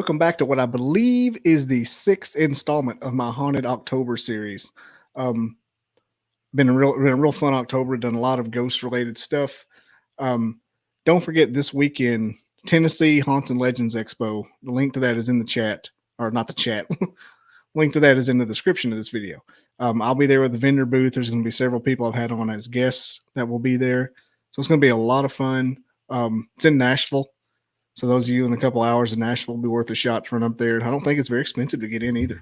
welcome back to what I believe is the 6th installment of my Haunted October series. Been a real fun October. Done a lot of ghost related stuff. Don't forget this weekend, Tennessee Haunts and Legends Expo. The link to that is in the chat, or not the chat. Link to that is in the description of this video. I'll be there with the vendor booth. There's going to be several people I've had on as guests that will be there, so it's going to be a lot of fun. It's in Nashville. So those of you in a couple hours in Nashville will be worth a shot to run up there. I don't think it's very expensive to get in either.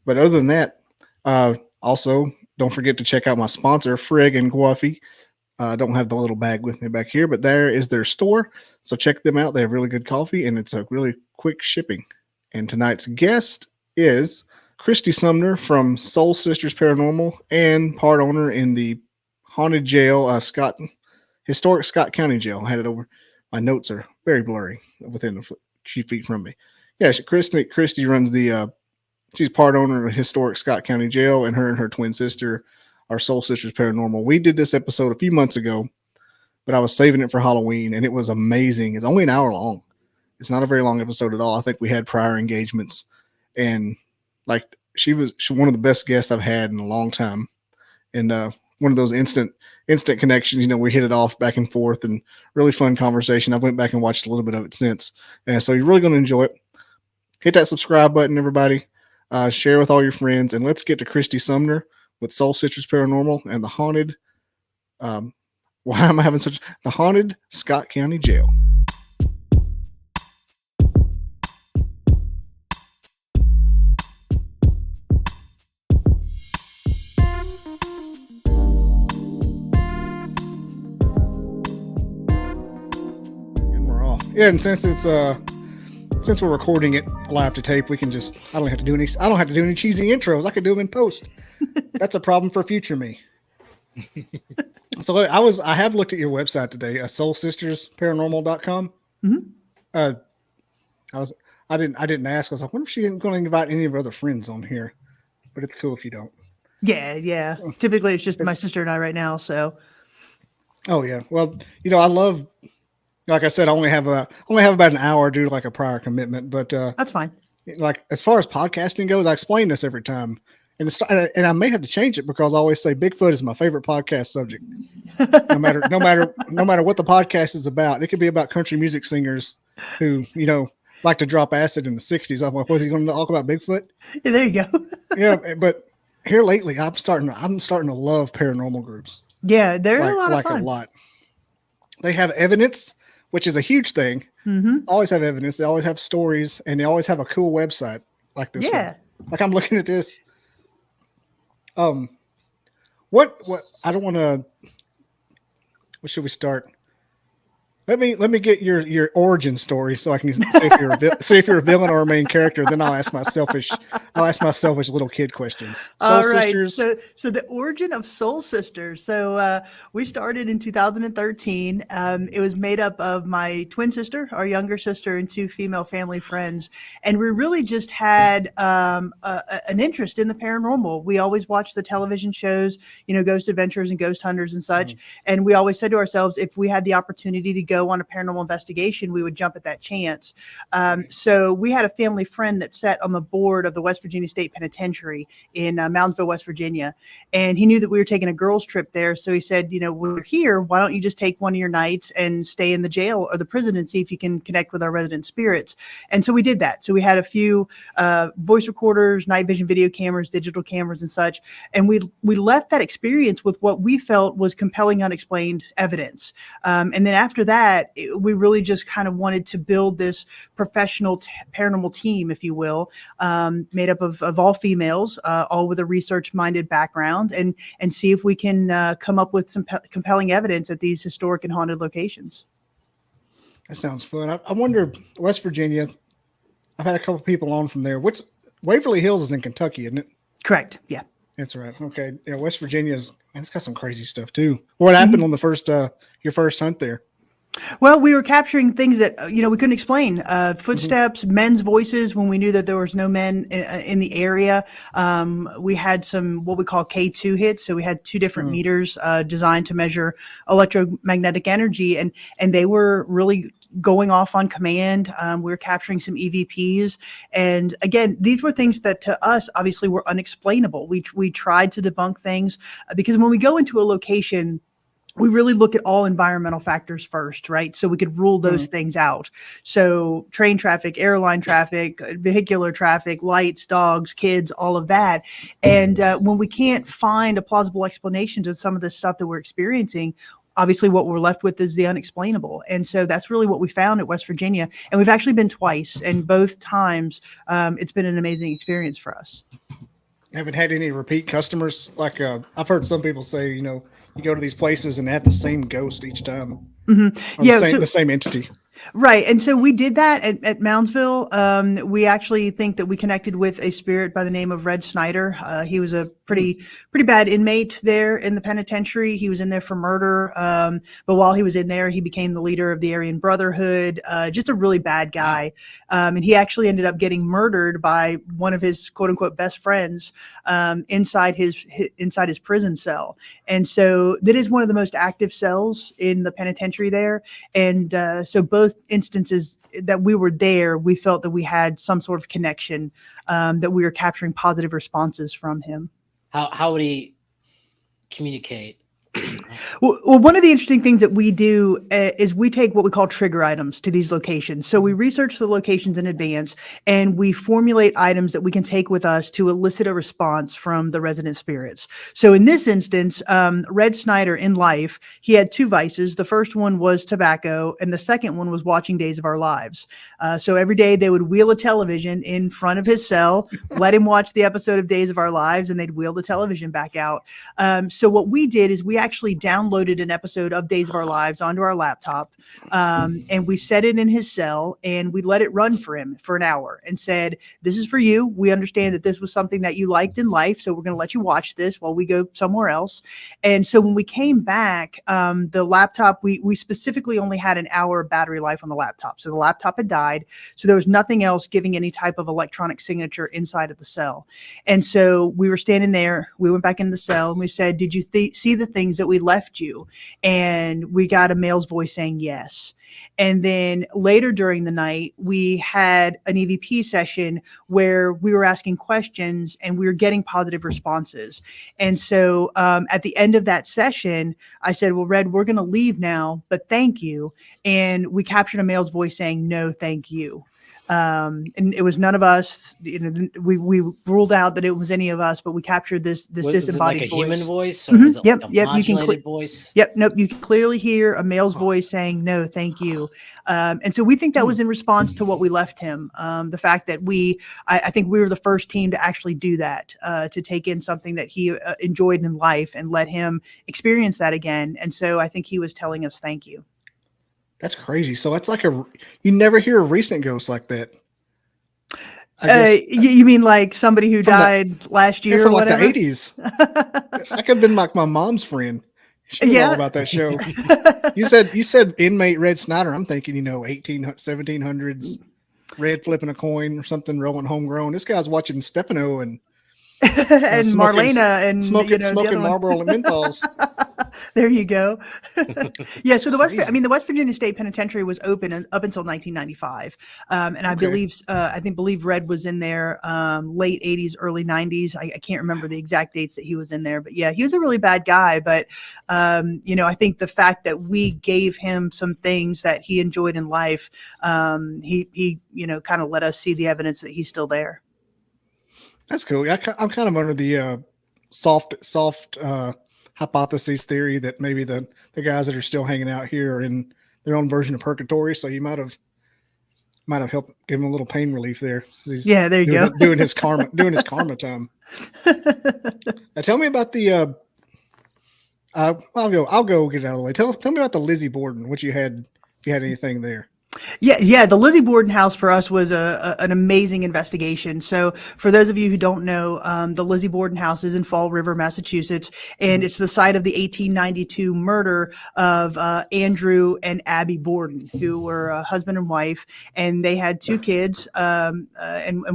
But other than that, also don't forget to check out my sponsor, Frig and Coffee. I don't have the little bag with me back here, but there is their store. So check them out. They have really good coffee, and it's a really quick shipping. And tonight's guest is Kris Sumner from Soul Sisters Paranormal and part owner in the haunted jail, historic Scott County Jail. I had it over. My notes are very blurry within a few feet from me. Yeah, Kristy runs she's part owner of historic Scott County Jail, and her twin sister are Soul Sisters Paranormal. We did this episode a few months ago, but I was saving it for Halloween, and it was amazing. It's only an hour long. It's not a very long episode at all. I think we had prior engagements, and like she was one of the best guests I've had in a long time, and one of those instant connections. We hit it off back and forth, and really fun conversation. I went back and watched a little bit of it since, and so you're really going to enjoy it. Hit that subscribe button, everybody. Share with all your friends, and let's get to Kris Sumner with Soul Sisters Paranormal and the haunted. Why am I having the haunted Scott County Jail? Yeah, and since we're recording it live to tape, we can I don't have to do any cheesy intros. I could do them in post. That's a problem for future me. So I have looked at your website today, soulsistersparanormal.com. Mm-hmm. I didn't ask. I was like, what if she isn't going to invite any of her other friends on here? But it's cool if you don't. Yeah. Typically it's just my sister and I right now, so. Oh yeah. Well, I love, like I said, I only have about an hour due to like a prior commitment, but that's fine. Like as far as podcasting goes, I explain this every time, and I may have to change it because I always say Bigfoot is my favorite podcast subject. No matter what the podcast is about. It could be about country music singers who like to drop acid in the '60s. I'm like, was he going to talk about Bigfoot? Yeah, there you go. Yeah, but here lately, I'm starting to love paranormal groups. Yeah, they're a lot of fun. A lot. They have evidence, which is a huge thing. Mm-hmm. Always have evidence. They always have stories, and they always have a cool website like this. Yeah. One. Like I'm looking at this. What I don't want to. What should we start? Let me get your origin story so I can see if you're a villain or a main character. Then I'll ask my selfish little kid questions. All right. Sisters. So the origin of Soul Sisters. So we started in 2013. It was made up of my twin sister, our younger sister, and two female family friends. And we really just had an interest in the paranormal. We always watched the television shows, Ghost Adventures and Ghost Hunters and such. Mm-hmm. And we always said to ourselves, if we had the opportunity to go on a paranormal investigation, we would jump at that chance. So we had a family friend that sat on the board of the West Virginia State Penitentiary in Moundsville, West Virginia. And he knew that we were taking a girls trip there. So he said, we're here. Why don't you just take one of your nights and stay in the jail or the prison and see if you can connect with our resident spirits? And so we did that. So we had a few voice recorders, night vision video cameras, digital cameras and such. And we left that experience with what we felt was compelling unexplained evidence. And then after that, we really just kind of wanted to build this professional paranormal team, if you will, made up of all females, all with a research-minded background, and see if we can come up with some compelling evidence at these historic and haunted locations. That sounds fun. I wonder, West Virginia, I've had a couple people on from there. Waverly Hills is in Kentucky, isn't it? Correct, yeah. That's right. Okay. Yeah, West Virginia's, it's got some crazy stuff too. What happened on your first hunt there? Well, we were capturing things that, we couldn't explain. Footsteps, men's voices when we knew that there was no men in the area. We had some what we call K2 hits. So we had two different meters designed to measure electromagnetic energy. And they were really going off on command. We were capturing some EVPs. And again, these were things that to us obviously were unexplainable. We tried to debunk things because when we go into a location, we really look at all environmental factors first, right? So we could rule those things out. So train traffic, airline traffic, vehicular traffic, lights, dogs, kids, all of that. And when we can't find a plausible explanation to some of the stuff that we're experiencing, obviously what we're left with is the unexplainable. And so that's really what we found at West Virginia. And we've actually been twice, and both times it's been an amazing experience for us. Haven't had any repeat customers. Like I've heard some people say, you go to these places and they have the same ghost each time. Mm-hmm. Yeah, the same entity. Right. And so we did that at Moundsville. We actually think that we connected with a spirit by the name of Red Snyder. He was a pretty bad inmate there in the penitentiary. He was in there for murder. But while he was in there, he became the leader of the Aryan Brotherhood, just a really bad guy. And he actually ended up getting murdered by one of his quote unquote best friends inside his prison cell. And so that is one of the most active cells in the penitentiary there. And so both instances that we were there, we felt that we had some sort of connection, that we were capturing positive responses from him. How would he communicate? Well, one of the interesting things that we do is we take what we call trigger items to these locations. So we research the locations in advance, and we formulate items that we can take with us to elicit a response from the resident spirits. So in this instance, Red Snyder in life, he had two vices. The first one was tobacco, and the second one was watching Days of Our Lives. So every day they would wheel a television in front of his cell, let him watch the episode of Days of Our Lives, and they'd wheel the television back out. So what we did is we actually downloaded an episode of Days of Our Lives onto our laptop, and we set it in his cell, and we let it run for him for an hour and said, this is for you. We understand that this was something that you liked in life, so we're going to let you watch this while we go somewhere else. And so when we came back, the laptop, we specifically only had an hour battery life on the laptop. So the laptop had died, so there was nothing else giving any type of electronic signature inside of the cell. And so we were standing there, we went back in the cell, and we said, did you see the things that we left you? And we got a male's voice saying yes. And then later during the night, we had an EVP session where we were asking questions and we were getting positive responses. And so at the end of that session, I said, well, Red, we're going to leave now, but thank you. And we captured a male's voice saying, no, thank you. And it was none of us. We ruled out that it was any of us, but we captured this disembodied like a voice. human voice, or was it like a modulated voice? Yep, nope. You can clearly hear a male's voice saying, "No, thank you." And so we think that was in response to what we left him. The fact that I think we were the first team to actually do that, to take in something that he enjoyed in life and let him experience that again. And so I think he was telling us, "Thank you." That's crazy. So that's like you never hear a recent ghost like that. You mean like somebody who died last year or whatever? Like the 80s. That could have been like my mom's friend. She was all about that show. You said inmate Red Snyder. I'm thinking, 1700s, Red flipping a coin or something, rolling homegrown. This guy's watching Stefano and Marlena and smoking Marlboro and menthols. There you go. Yeah. So the West Virginia State Penitentiary was open up until 1995, and I believe Red was in there late 80s, early 90s. I can't remember the exact dates that he was in there, but yeah, he was a really bad guy. But I think the fact that we gave him some things that he enjoyed in life, he kind of let us see the evidence that he's still there. That's cool. I'm kind of under the soft hypothesis theory that maybe the guys that are still hanging out here are in their own version of purgatory. So you might have helped give him a little pain relief there. Yeah, there you go. Doing his karma time. Now tell me about the. I'll go get it out of the way. Tell me about the Lizzie Borden. What you had, if you had anything there. Yeah. The Lizzie Borden house for us was an amazing investigation. So for those of you who don't know, the Lizzie Borden house is in Fall River, Massachusetts, and it's the site of the 1892 murder of Andrew and Abby Borden, who were husband and wife, and they had two kids, and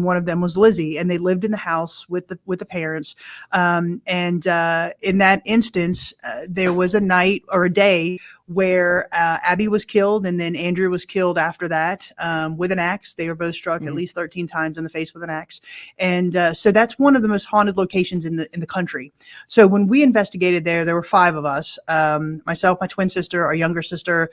one of them was Lizzie, and they lived in the house with the parents. And in that instance, there was a night or a day where Abby was killed, and then Andrew was killed killed after that with an axe. They were both struck at least 13 times in the face with an axe. And so that's one of the most haunted locations in the country. So when we investigated there were 5 of us, myself, my twin sister, our younger sister,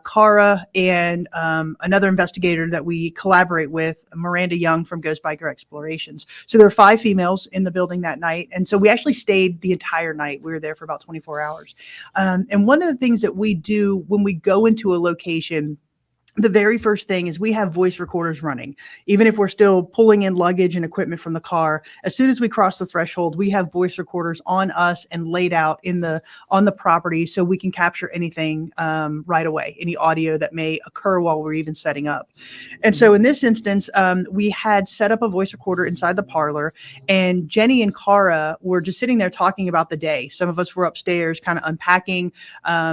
Cara, and another investigator that we collaborate with, Miranda Young from Ghost Biker Explorations. So there were 5 females in the building that night. And so we actually stayed the entire night. We were there for about 24 hours. And one of the things that we do when we go into a location, the very first thing is we have voice recorders running. Even if we're still pulling in luggage and equipment from the car, as soon as we cross the threshold, we have voice recorders on us and laid out on the property so we can capture anything right away, any audio that may occur while we're even setting up. And so in this instance, we had set up a voice recorder inside the parlor, and Jenny and Cara were just sitting there talking about the day. Some of us were upstairs kind of unpacking.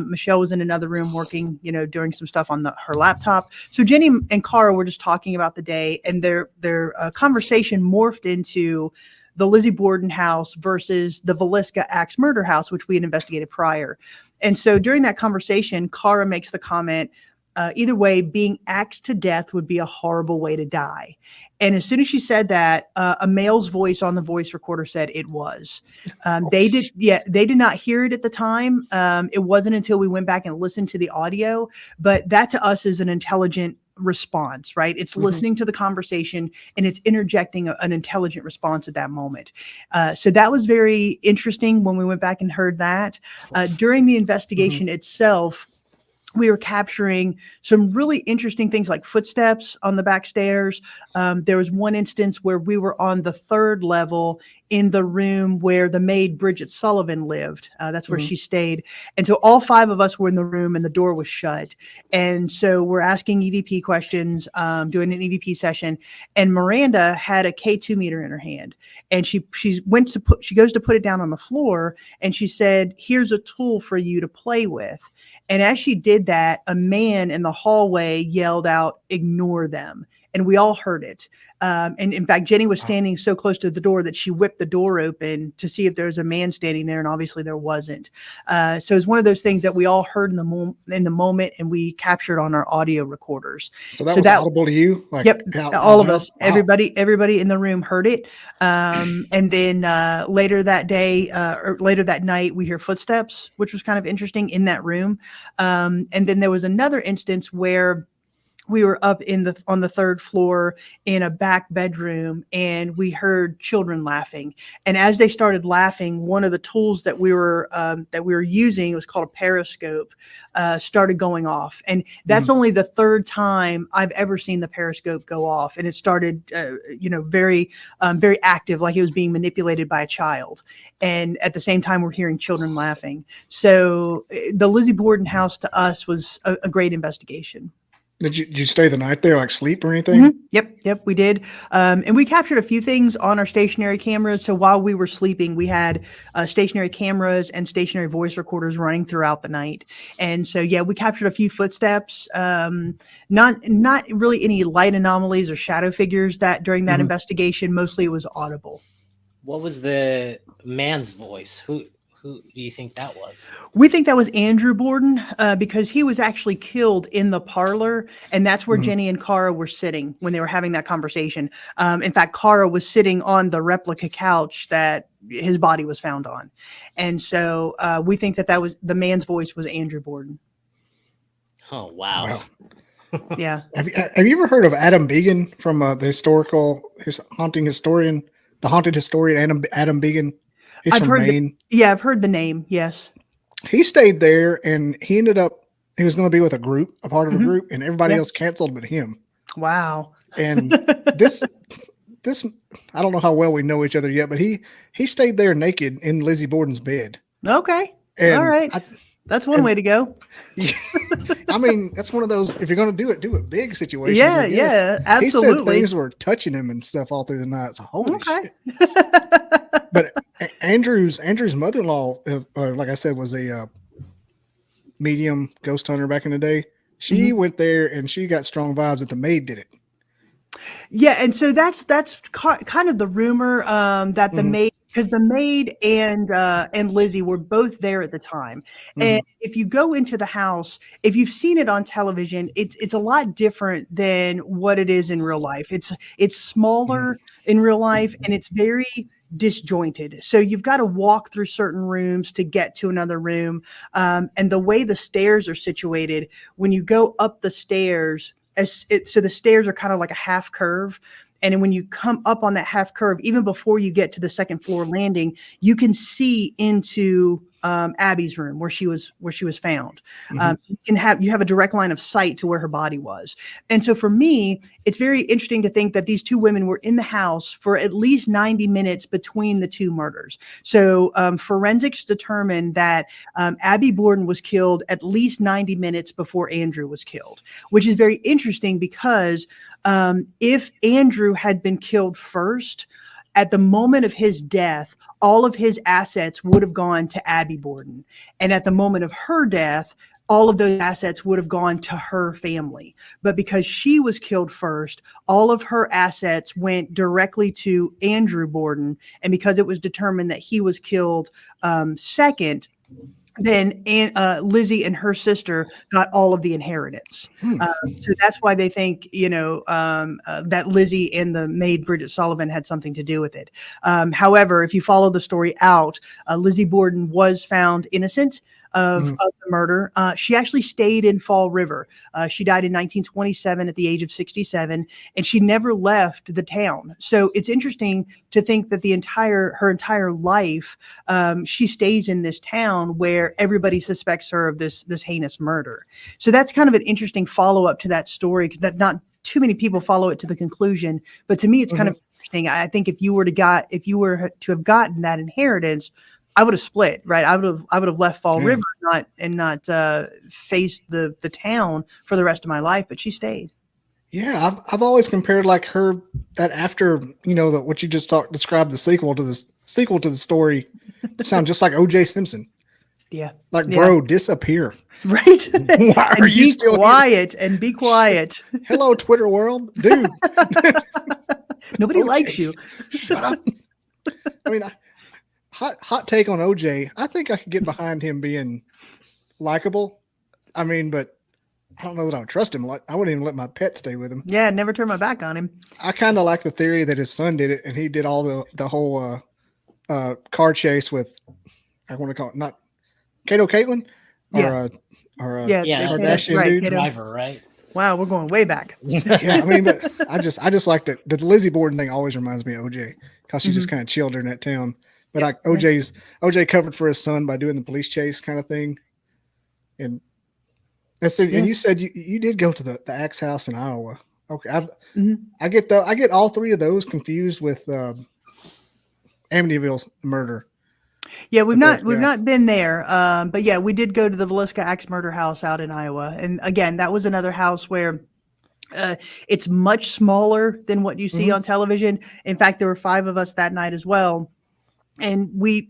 Michelle was in another room working, doing some stuff on her laptop. So Jenny and Cara were just talking about the day, and their conversation morphed into the Lizzie Borden house versus the Villisca axe murder house, which we had investigated prior. And so during that conversation, Cara makes the comment, either way, being axed to death would be a horrible way to die. And as soon as she said that, a male's voice on the voice recorder said it was. They did not hear it at the time. It wasn't until we went back and listened to the audio, but that to us is an intelligent response, right? It's listening to the conversation and it's interjecting an intelligent response at that moment. So that was very interesting when we went back and heard that. During the investigation itself, we were capturing some really interesting things like footsteps on the back stairs. There was one instance where we were on the 3rd level in the room where the maid Bridget Sullivan lived. That's where she stayed. And so all 5 of us were in the room and the door was shut. And so we're asking EVP questions, doing an EVP session. And Miranda had a K2 meter in her hand. And she goes to put it down on the floor. And she said, "Here's a tool for you to play with." And as she did that, a man in the hallway yelled out, "Ignore them." And we all heard it. And in fact, Jenny was standing so close to the door that she whipped the door open to see if there was a man standing there. And obviously there wasn't. So it's one of those things that we all heard in the moment, and we captured on our audio recorders. So that was audible to you? Yep. All of us, everybody in the room heard it. And then later that day, or later that night, we hear footsteps, which was kind of interesting in that room. And then there was another instance where we were up on the 3rd floor in a back bedroom, and we heard children laughing. And as they started laughing, one of the tools that we were using, it was called a periscope, started going off. And that's only the 3rd time I've ever seen the periscope go off. And it started, very, very active, like it was being manipulated by a child. And at the same time, we're hearing children laughing. So the Lizzie Borden house to us was a great investigation. Did you stay the night there, like sleep or anything? Yep, we did. And we captured a few things on our stationary cameras. So while we were sleeping, we had stationary cameras and stationary voice recorders running throughout the night. And so, yeah, we captured a few footsteps, not really any light anomalies or shadow figures that during that investigation. Mostly it was audible. What was the man's voice? Who do you think that was? We think that was Andrew Borden because he was actually killed in the parlor, and that's where Jenny and Cara were sitting when they were having that conversation. In fact, Cara was sitting on the replica couch that his body was found on. And so we think that was the man's voice was Andrew Borden. Oh, wow. Yeah. Have you ever heard of Adam Began from the haunted historian Adam Began? He's I've from heard Maine. I've heard the name. Yes. He stayed there, and he was going to be with a part of a group, and everybody else canceled but him. Wow. And this, I don't know how well we know each other yet, but he stayed there naked in Lizzie Borden's bed. Okay. And all right. That's one way to go. I mean, that's one of those, if you're going to do it big situations. Yeah, absolutely. He said things were touching him and stuff all through the night. So holy shit. But Andrew's mother-in-law, like I said, was a medium ghost hunter back in the day. She went there and she got strong vibes that the maid did it. Yeah, and so that's kind of the rumor that the maid because the maid and Lizzie were both there at the time. And if you go into the house, if you've seen it on television, it's a lot different than what it is in real life. It's smaller in real life, and it's very disjointed. So you've got to walk through certain rooms to get to another room. And the way the stairs are situated, when you go up the stairs, so the stairs are kind of like a half curve. And when you come up on that half curve, even before you get to the second floor landing, you can see into Abby's room where she was found. You have a direct line of sight to where her body was. And so for me, it's very interesting to think that these two women were in the house for at least 90 minutes between the two murders. So forensics determined that Abby Borden was killed at least 90 minutes before Andrew was killed, which is very interesting because if Andrew had been killed first, at the moment of his death, all of his assets would have gone to Abby Borden. And at the moment of her death, all of those assets would have gone to her family. But because she was killed first, all of her assets went directly to Andrew Borden. And because it was determined that he was killed second, then Lizzie and her sister got all of the inheritance. So that's why they think, that Lizzie and the maid Bridget Sullivan had something to do with it. However, if you follow the story out, Lizzie Borden was found innocent of the murder. She actually stayed in Fall River. She died in 1927 at the age of 67, and she never left the town. So it's interesting to think that her entire life, she stays in this town where everybody suspects her of this heinous murder. So that's kind of an interesting follow-up to that story, because that not too many people follow it to the conclusion. But to me, it's kind of interesting. I think if you were to have gotten that inheritance, I would have split, right? I would have left Fall River and not faced the town for the rest of my life, but she stayed. Yeah, I've always compared like her that after what you just described, the sequel to the story sound just like O.J. Simpson. Yeah, like bro, disappear. Right. Why are you still quiet here? And be quiet. Hello, Twitter world, dude. Nobody likes you. Shut up. I mean, hot take on OJ. I think I could get behind him being likable. I mean, but I don't know that I would trust him. Like, I wouldn't even let my pet stay with him. Yeah, never turn my back on him. I kind of like the theory that his son did it, and he did all the whole car chase with, I want to call it not Kato Caitlin, yeah, Kardashian right, dude. Driver, right? Wow, we're going way back. Yeah, I mean, but I just like that. The Lizzie Borden thing always reminds me of OJ because she just kind of chilled in that town. But like OJ covered for his son by doing the police chase kind of thing. And and you said you did go to the Axe House in Iowa. Okay, I get all three of those confused with Amityville murder. Yeah, we've not been there, but yeah, we did go to the Villisca Axe Murder House out in Iowa, and again, that was another house where it's much smaller than what you see on television. In fact, there were 5 of us that night as well, and we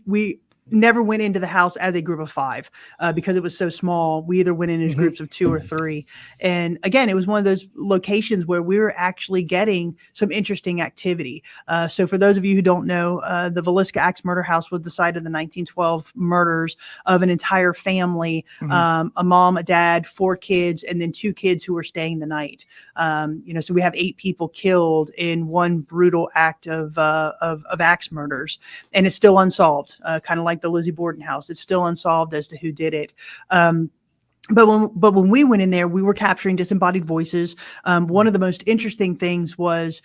never went into the house as a group of 5 because it was so small. We either went in as groups of 2 or 3. And again, it was one of those locations where we were actually getting some interesting activity. So for those of you who don't know, the Villisca Axe Murder House was the site of the 1912 murders of an entire family, a mom, a dad, 4 kids, and then 2 kids who were staying the night. So we have 8 people killed in one brutal act of axe murders, and it's still unsolved, kind of like the Lizzie Borden house. It's still unsolved as to who did it. But when we went in there, we were capturing disembodied voices. One of the most interesting things was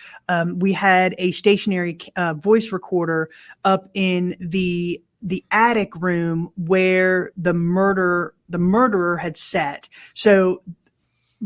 we had a stationary voice recorder up in the attic room where the murderer had sat. So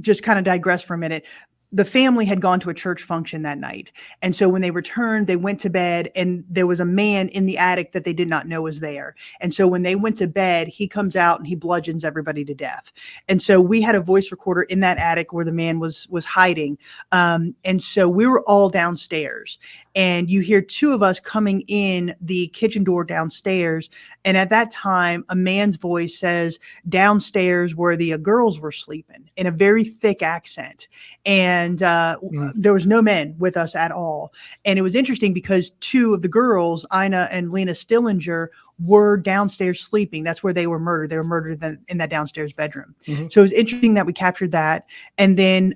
just kind of digress for a minute. The family had gone to a church function that night. And so when they returned, they went to bed, and there was a man in the attic that they did not know was there. And so when they went to bed, he comes out and he bludgeons everybody to death. And so we had a voice recorder in that attic where the man was hiding. And so we were all downstairs. and you hear two of us coming in the kitchen door downstairs. And at that time, a man's voice says, downstairs where the girls were sleeping, in a very thick accent. And there was no men with us at all. And it was interesting because two of the girls, Ina and Lena Stillinger, were downstairs sleeping. That's where they were murdered. They were murdered in that downstairs bedroom. So it was interesting that we captured that. And then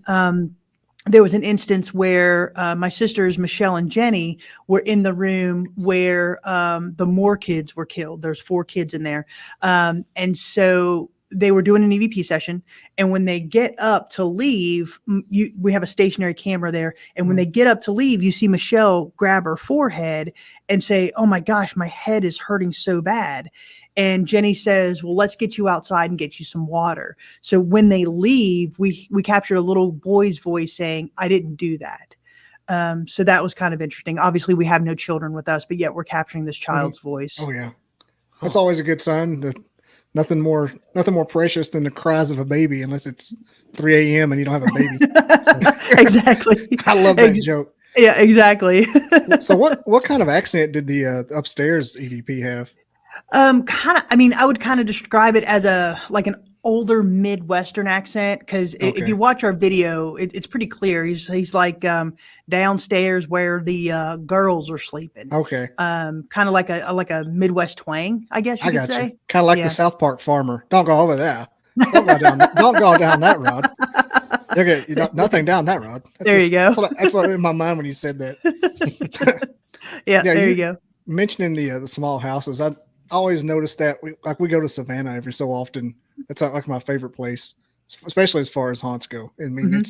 there was an instance where my sisters, Michelle and Jenny, were in the room where the Moore kids were killed. There's 4 kids in there. And so they were doing an EVP session. And when they get up to leave, we have a stationary camera there. And when they get up to leave, you see Michelle grab her forehead and say, oh my gosh, my head is hurting so bad. And Jenny says, well, let's get you outside and get you some water. So when they leave, we captured a little boy's voice saying, I didn't do that. So that was kind of interesting. Obviously, we have no children with us, but yet we're capturing this child's voice. Oh, yeah. That's always a good sign. That nothing more precious than the cries of a baby, unless it's 3 a.m. and you don't have a baby. Exactly. I love that joke. Yeah, exactly. So what kind of accent did the upstairs EVP have? I would kind of describe it as an older Midwestern accent, because if you watch our video, it's pretty clear. He's like downstairs where the girls are sleeping. Okay. Kind of like a Midwest twang, I guess you could say. Kind of like the South Park farmer. Don't go over there. Don't go down that road. You got nothing down that road. You go. That's what in my mind when you said that. Yeah, there you go. Mentioning the small houses, I always noticed that we go to Savannah every so often. That's like my favorite place, especially as far as haunts go. I mean,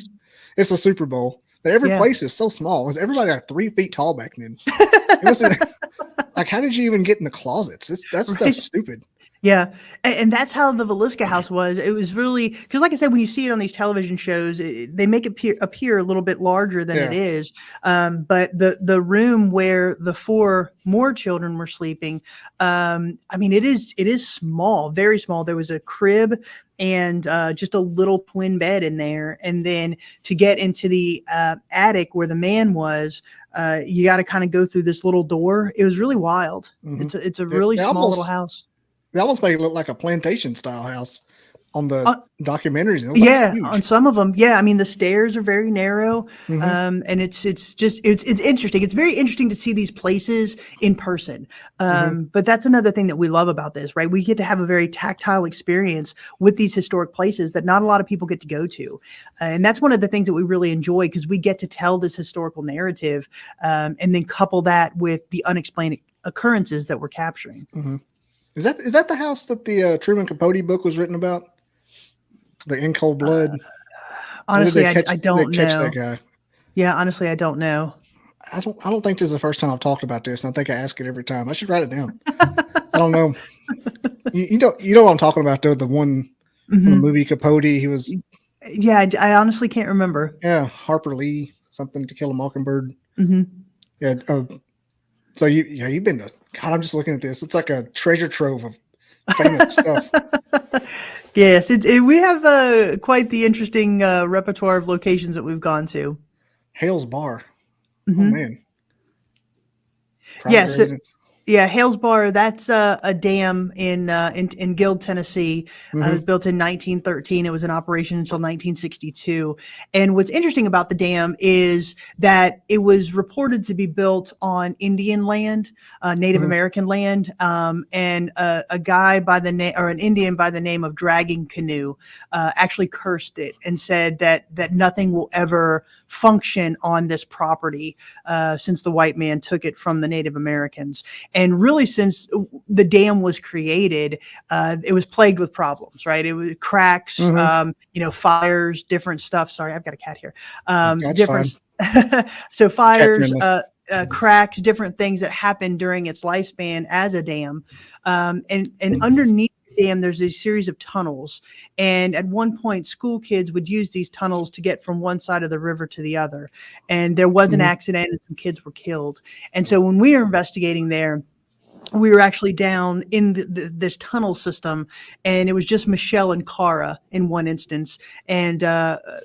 it's a Super Bowl, but every place is so small. Was everybody like 3 feet tall back then? It was like, how did you even get in the closets? That's stuff's stupid. Yeah. And that's how the Villisca house was. It was really, because like I said, when you see it on these television shows, they make it appear a little bit larger than it is. But the room where the 4 more children were sleeping, it is small, very small. There was a crib and just a little twin bed in there. And then to get into the attic where the man was, you got to kind of go through this little door. It was really wild. It's a really small little house. They almost make it look like a plantation style house on the documentaries. On some of them. Yeah. I mean, the stairs are very narrow. And it's interesting. It's very interesting to see these places in person. But that's another thing that we love about this, right? We get to have a very tactile experience with these historic places that not a lot of people get to go to. And that's one of the things that we really enjoy, because we get to tell this historical narrative and then couple that with the unexplained occurrences that we're capturing. Is that the house that the Truman Capote book was written about? The In Cold Blood? Honestly, I don't know. That guy? Yeah, honestly, I don't know. I don't think this is the first time I've talked about this. I think I ask it every time. I should write it down. I don't know. You know what I'm talking about, though? The one from the movie Capote. He was. Yeah, I honestly can't remember. Yeah, Harper Lee, something, To Kill a Mockingbird. Yeah. So you've been to. God, I'm just looking at this. It's like a treasure trove of famous stuff. Yes, we have quite the interesting repertoire of locations that we've gone to. Hales Bar. Oh man. Yes. Yeah, Hales Bar, that's a dam in Guild, Tennessee. It was built in 1913. It was in operation until 1962. And what's interesting about the dam is that it was reported to be built on Indian land, Native American land, and a guy by the name, or an Indian by the name of Dragging Canoe, actually cursed it and said that nothing will ever function on this property since the white man took it from the Native Americans. And really, since the dam was created, it was plagued with problems, right? It was cracks, fires, different stuff. Sorry, I've got a cat here. Different. So fires, cracks, different things that happened during its lifespan as a dam. And underneath the dam, there's a series of tunnels. And at one point, school kids would use these tunnels to get from one side of the river to the other. And there was an accident and some kids were killed. And so when we were investigating there, we were actually down in this tunnel system, and it was just Michelle and Cara in one instance. And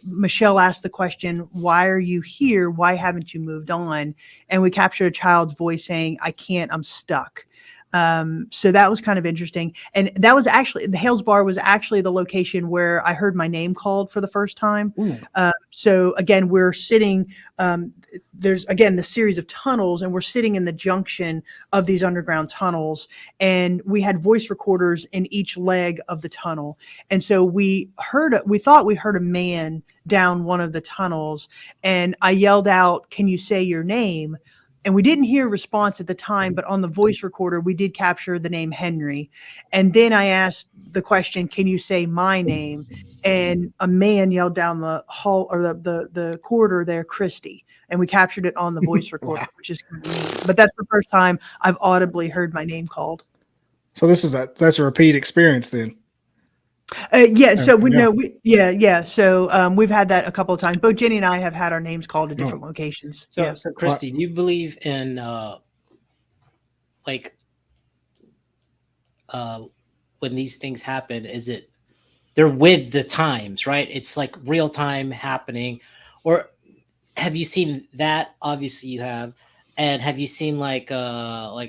Michelle asked the question, "Why are you here? Why haven't you moved on?" And we captured a child's voice saying, "I can't, I'm stuck." So that was kind of interesting. And that was actually, the Hales Bar was actually the location where I heard my name called for the first time. So again, we're sitting, there's again the series of tunnels, and we're sitting in the junction of these underground tunnels, and we had voice recorders in each leg of the tunnel. And so we thought we heard a man down one of the tunnels, and I yelled out, "Can you say your name?" And we didn't hear a response at the time, but on the voice recorder, we did capture the name Henry. And then I asked the question, "Can you say my name?" And a man yelled down the hall, or the corridor there, "Kristy." And we captured it on the voice recorder, which is kind of neat. But that's the first time I've audibly heard my name called. So that's a repeat experience then. Yeah. So Yeah. So we've had that a couple of times. Both Jenny and I have had our names called at different locations. So, Yeah. so Kristy, do you believe in like when these things happen? Is it they're with the times, right? It's like real time happening, or have you seen that? Obviously, you have, and have you seen like a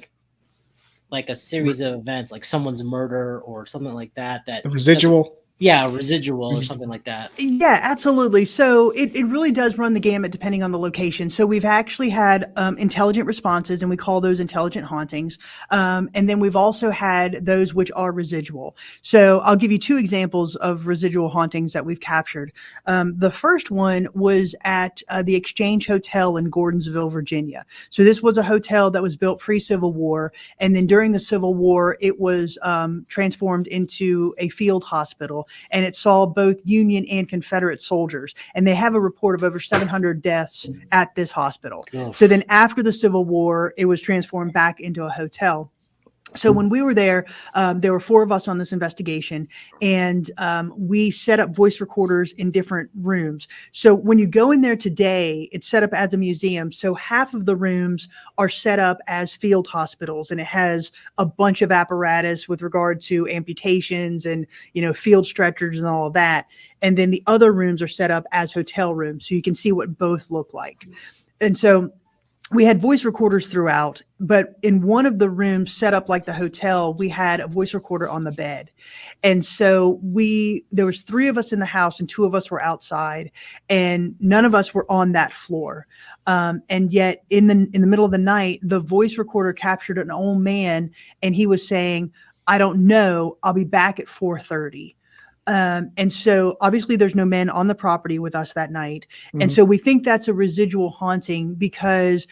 series of events, like someone's murder or something like that? That The residual. Yeah, residual or something like that. Yeah, absolutely. So it really does run the gamut depending on the location. So we've actually had intelligent responses, and we call those intelligent hauntings. And then we've also had those which are residual. So I'll give you two examples of residual hauntings that we've captured. The first one was at the Exchange Hotel in Gordonsville, Virginia. So this was a hotel that was built pre-Civil War. And then during the Civil War, it was transformed into a field hospital. And it saw both Union and Confederate soldiers. And they have a report of over 700 deaths at this hospital. Oof. So then after the Civil War, it was transformed back into a hotel. So when we were there were four of us on this investigation, and we set up voice recorders in different rooms. So when you go in there today, it's set up as a museum. So half of the rooms are set up as field hospitals, and it has a bunch of apparatus with regard to amputations and, field stretchers and all of that. And then the other rooms are set up as hotel rooms, so you can see what both look like. And so we had voice recorders throughout, but in one of the rooms set up like the hotel, we had a voice recorder on the bed. And so there was three of us in the house and two of us were outside, and none of us were on that floor. And yet in the middle of the night, the voice recorder captured an old man, and he was saying, "I don't know, I'll be back at 4:30. And so obviously there's no men on the property with us that night. And so we think that's a residual haunting because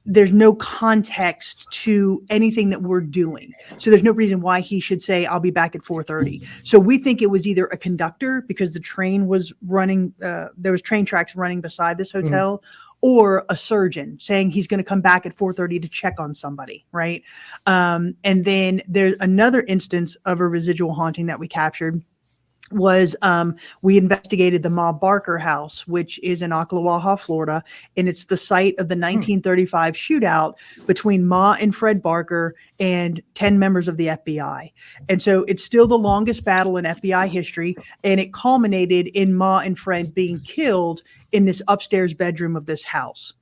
there's no context to anything that we're doing. So there's no reason why he should say, "I'll be back at 4:30. So we think it was either a conductor because the train was running, there was train tracks running beside this hotel, or a surgeon saying he's going to come back at 4:30 to check on somebody, right? And then there's another instance of a residual haunting that we captured was we investigated the Ma Barker house, which is in Ocklawaha, Florida, and it's the site of the 1935 shootout between Ma and Fred Barker and 10 members of the FBI. And so it's still the longest battle in FBI history, and it culminated in Ma and Fred being killed in this upstairs bedroom of this house.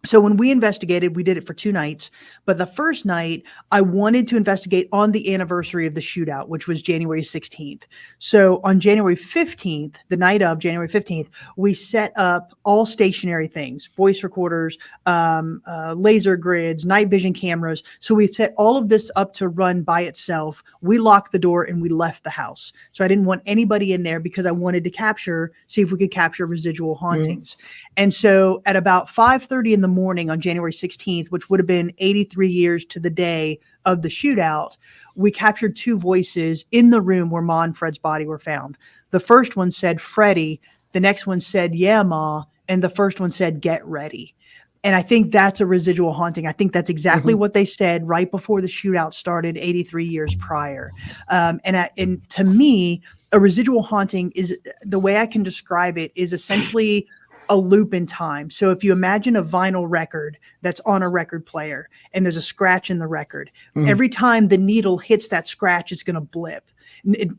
So when we investigated, we did it for 2 nights. But the first night, I wanted to investigate on the anniversary of the shootout, which was January 16th. So on January 15th, the night of January 15th, we set up all stationary things, voice recorders, laser grids, night vision cameras. So we set all of this up to run by itself. We locked the door and we left the house. So I didn't want anybody in there because I wanted to see if we could capture residual hauntings. And so at about 5:30 in the morning on January 16th, which would have been 83 years to the day of the shootout, we captured 2 voices in the room where Ma and Fred's body were found. The first one said, "Freddie." The next one said, "Yeah, Ma." And the first one said, "Get ready." And I think that's a residual haunting. I think that's exactly what they said right before the shootout started 83 years prior. And to me, a residual haunting is, the way I can describe it, is essentially a loop in time. So if you imagine a vinyl record that's on a record player and there's a scratch in the record, every time the needle hits that scratch, it's going to blip.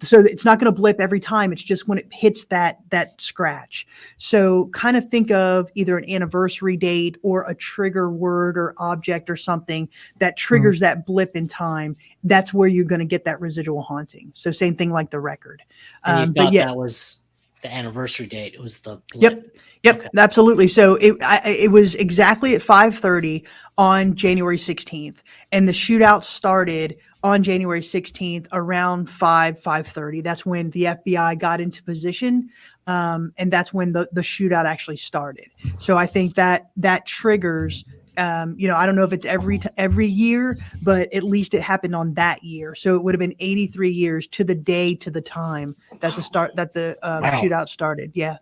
So it's not going to blip every time. It's just when it hits that scratch. So kind of think of either an anniversary date or a trigger word or object or something that triggers that blip in time. That's where you're going to get that residual haunting. So same thing like the record. And you thought that was the anniversary date. It was the blip. Yep, Okay. absolutely. So it was exactly at 5:30 on January 16th, and the shootout started on January 16th around 5:30. That's when the FBI got into position, and that's when the shootout actually started. So I think that triggers. I don't know if it's every year, but at least it happened on that year. So it would have been 83 years to the day, to the time that the shootout started. Yeah.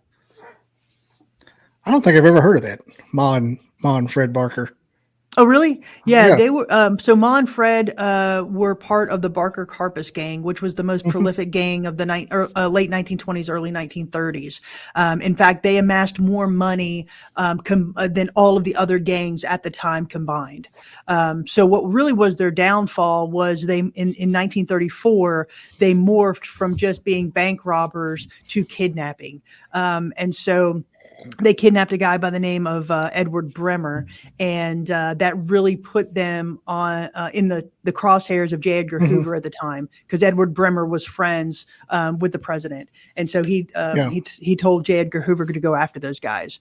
I don't think I've ever heard of that. Ma and Fred Barker. Oh, really? Yeah, they were. So Ma and Fred were part of the Barker Karpus gang, which was the most prolific gang of the late 1920s, early 1930s. In fact, they amassed more money than all of the other gangs at the time combined. So what really was their downfall was in 1934, they morphed from just being bank robbers to kidnapping. And so they kidnapped a guy by the name of Edward Bremer, and that really put them on in the crosshairs of J. Edgar Hoover at the time, because Edward Bremer was friends with the president, and so he told J. Edgar Hoover to go after those guys.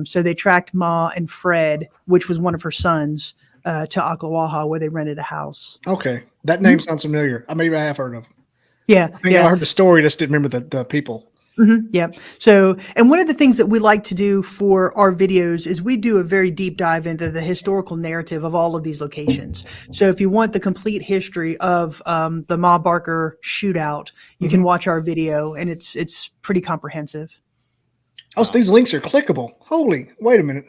So they tracked Ma and Fred, which was one of her sons, to Ocklawaha, where they rented a house. Okay, that name sounds familiar. Maybe I have heard of them. Yeah, I think I heard the story, just didn't remember the people. Yeah. So, and one of the things that we like to do for our videos is we do a very deep dive into the historical narrative of all of these locations. So if you want the complete history of the Ma Barker shootout, you can watch our video, and it's pretty comprehensive. Oh, so these links are clickable. Holy, wait a minute.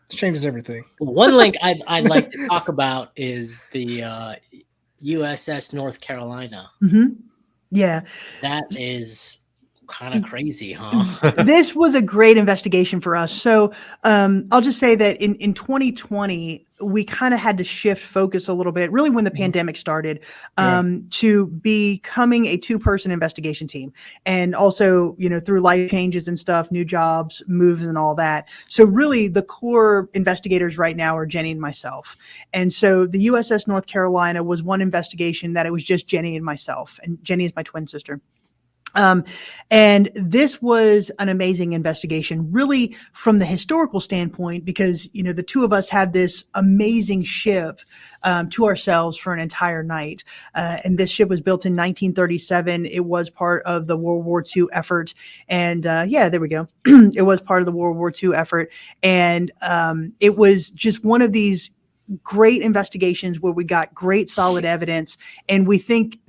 This changes everything. One link I'd like to talk about is the USS North Carolina. Yeah. That is kind of crazy, huh? This was a great investigation for us. So I'll just say that in 2020, we kind of had to shift focus a little bit, really when the pandemic started, to becoming a 2-person investigation team. And also, through life changes and stuff, new jobs, moves and all that. So really the core investigators right now are Jenny and myself. And so the USS North Carolina was one investigation that it was just Jenny and myself. And Jenny is my twin sister. And this was an amazing investigation, really from the historical standpoint, because, the two of us had this amazing ship to ourselves for an entire night. And this ship was built in 1937. It was part of the World War II effort. And there we go. It was part of the World War II effort. And it was just one of these great investigations where we got great solid evidence, and we think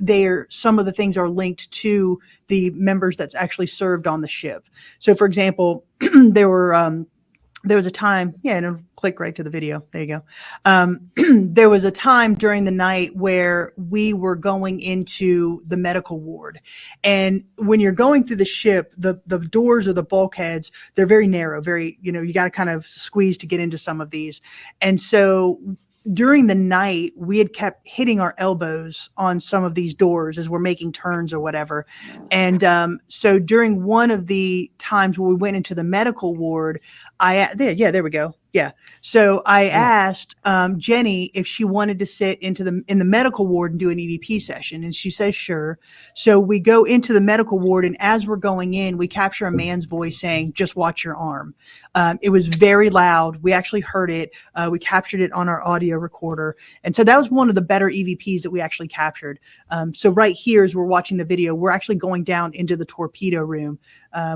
some of the things are linked to the members that's actually served on the ship. So for example, there was a time, and it'll click right to the video. There you go. There was a time during the night where we were going into the medical ward. And when you're going through the ship, the doors or the bulkheads, they're very narrow, very, you got to kind of squeeze to get into some of these. And so during the night, we had kept hitting our elbows on some of these doors as we're making turns or whatever. And so during one of the times where we went into the medical ward, there we go. Yeah. So I asked Jenny if she wanted to sit in the medical ward and do an EVP session. And she says, sure. So we go into the medical ward, and as we're going in, we capture a man's voice saying, just watch your arm. It was very loud. We actually heard it. We captured it on our audio recorder. And so that was one of the better EVPs that we actually captured. So right here, as we're watching the video, we're actually going down into the torpedo room,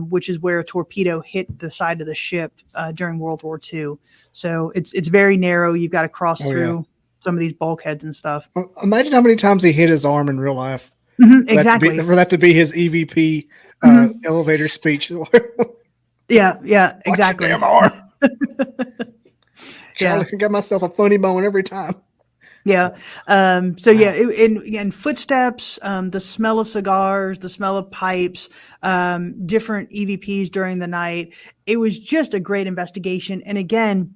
which is where a torpedo hit the side of the ship during World War II. So it's very narrow. You've got to cross through some of these bulkheads and stuff. Imagine how many times he hit his arm in real life. Exactly. For that to be his EVP elevator speech. Yeah, exactly. Damn arm. I got myself a funny bone every time. Yeah. So yeah, and footsteps, the smell of cigars, the smell of pipes, different EVPs during the night. It was just a great investigation. And again,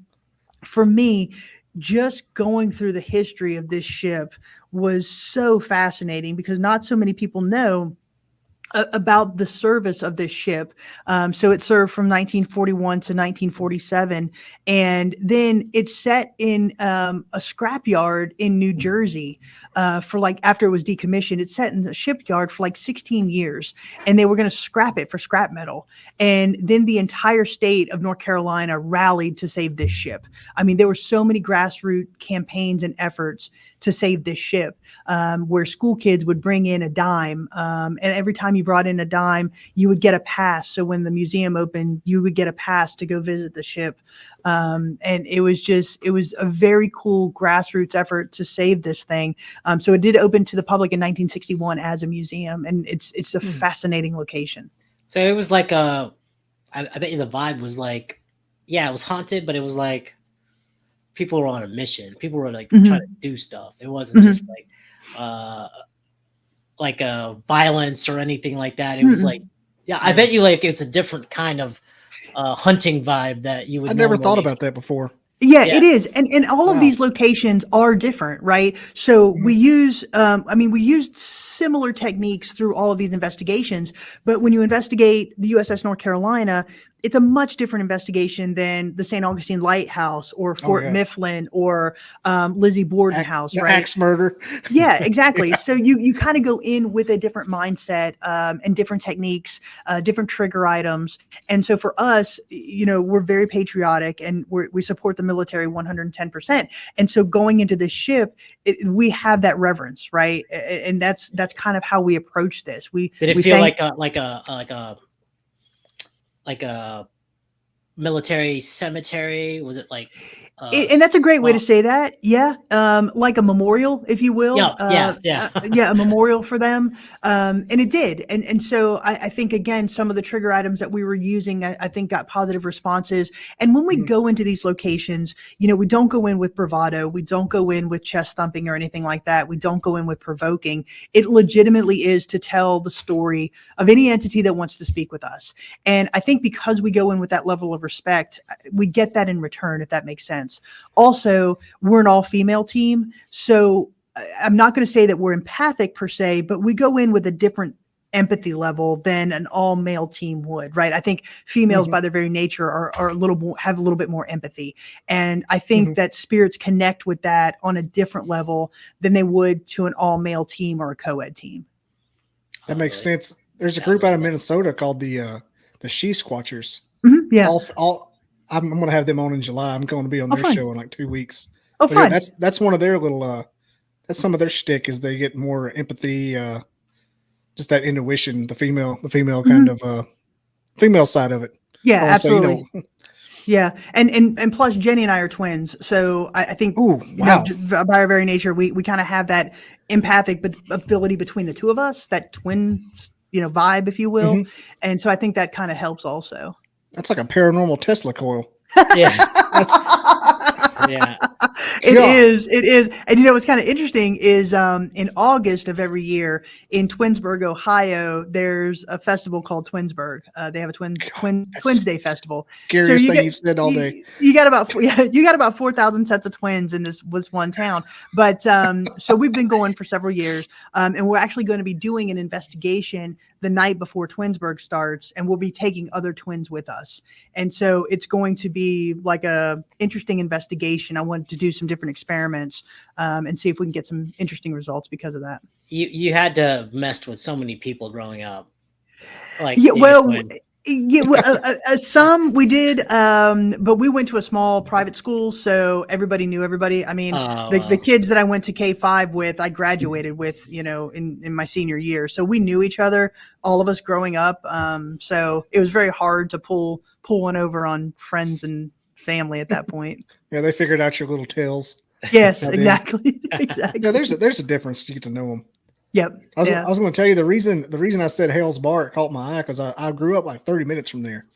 for me, just going through the history of this ship was so fascinating because not so many people know about the service of this ship. So it served from 1941 to 1947. And then it's set in a scrapyard in New Jersey for like, after it was decommissioned, it's set in a shipyard for like 16 years. And they were going to scrap it for scrap metal. And then the entire state of North Carolina rallied to save this ship. I mean, there were so many grassroots campaigns and efforts to save this ship, where school kids would bring in a dime. And every time you brought in a dime, you would get a pass. So when the museum opened, you would get a pass to go visit the ship. And it was a very cool grassroots effort to save this thing. So it did open to the public in 1961 as a museum, and it's a fascinating location. So it was like I bet you the vibe was like, yeah, it was haunted, but it was like people were on a mission. People were like trying to do stuff. It wasn't just like a violence or anything like that. It was like, yeah, I bet you like it's a different kind of hunting vibe that you would. I never thought about that before. Yeah, it is. And all of these locations are different, right? So we use, we used similar techniques through all of these investigations, but when you investigate the USS North Carolina, it's a much different investigation than the St. Augustine Lighthouse or Fort Mifflin or Lizzie Borden House, right? Axe murder. Yeah, exactly. So you kind of go in with a different mindset and different techniques, different trigger items. And so for us, we're very patriotic and we support the military 110%. And so going into this ship, we have that reverence, right? And that's kind of how we approach this. Did it feel like a military cemetery? Was it like and that's a great way to say that. Yeah. Like a memorial, if you will. A memorial for them. And it did. And so I think, again, some of the trigger items that we were using, I think got positive responses. And when we go into these locations, we don't go in with bravado. We don't go in with chest thumping or anything like that. We don't go in with provoking. It legitimately is to tell the story of any entity that wants to speak with us. And I think because we go in with that level of respect, we get that in return, if that makes sense. Also, we're an all-female team, so I'm not going to say that we're empathic per se, but we go in with a different empathy level than an all-male team would, right? I think females, by their very nature, are a little more, have a little bit more empathy, and I think that spirits connect with that on a different level than they would to an all-male team or a co-ed team. That makes sense. There's a group out of Minnesota called the She Squatchers. Yeah. I'm going to have them on in July. I'm going to be on their show in like 2 weeks. Oh, but yeah, that's one of their little, that's some of their shtick is they get more empathy, just that intuition, the female kind of, female side of it. Yeah, absolutely. Yeah. And plus Jenny and I are twins. So I think, by our very nature, we kind of have that empathic ability between the two of us, that twin, vibe, if you will. And so I think that kind of helps also. That's like a paranormal Tesla coil. Yeah. It is. And what's kind of interesting is in August of every year in Twinsburg, Ohio, there's a festival called Twinsburg. They have a Twins Day festival. Scariest thing you've said all day. You got about 4,000 sets of twins in this one town. But so we've been going for several years, and we're actually going to be doing an investigation the night before Twinsburg starts, and we'll be taking other twins with us. And so it's going to be like a interesting investigation. I wanted to do some different experiments and see if we can get some interesting results because of that. You had to have messed with so many people growing up. Some we did, but we went to a small private school, so everybody knew everybody. I mean, the kids that I went to K-5 with, I graduated with, in my senior year, so we knew each other, all of us growing up. So it was very hard to pull one over on friends and family at that point. Yeah, they figured out your little tales. Yes, exactly. Exactly. Yeah, there's a difference. You get to know them. Yep. I was going to tell you the reason I said Hale's Bar, it caught my eye because I grew up like 30 minutes from there.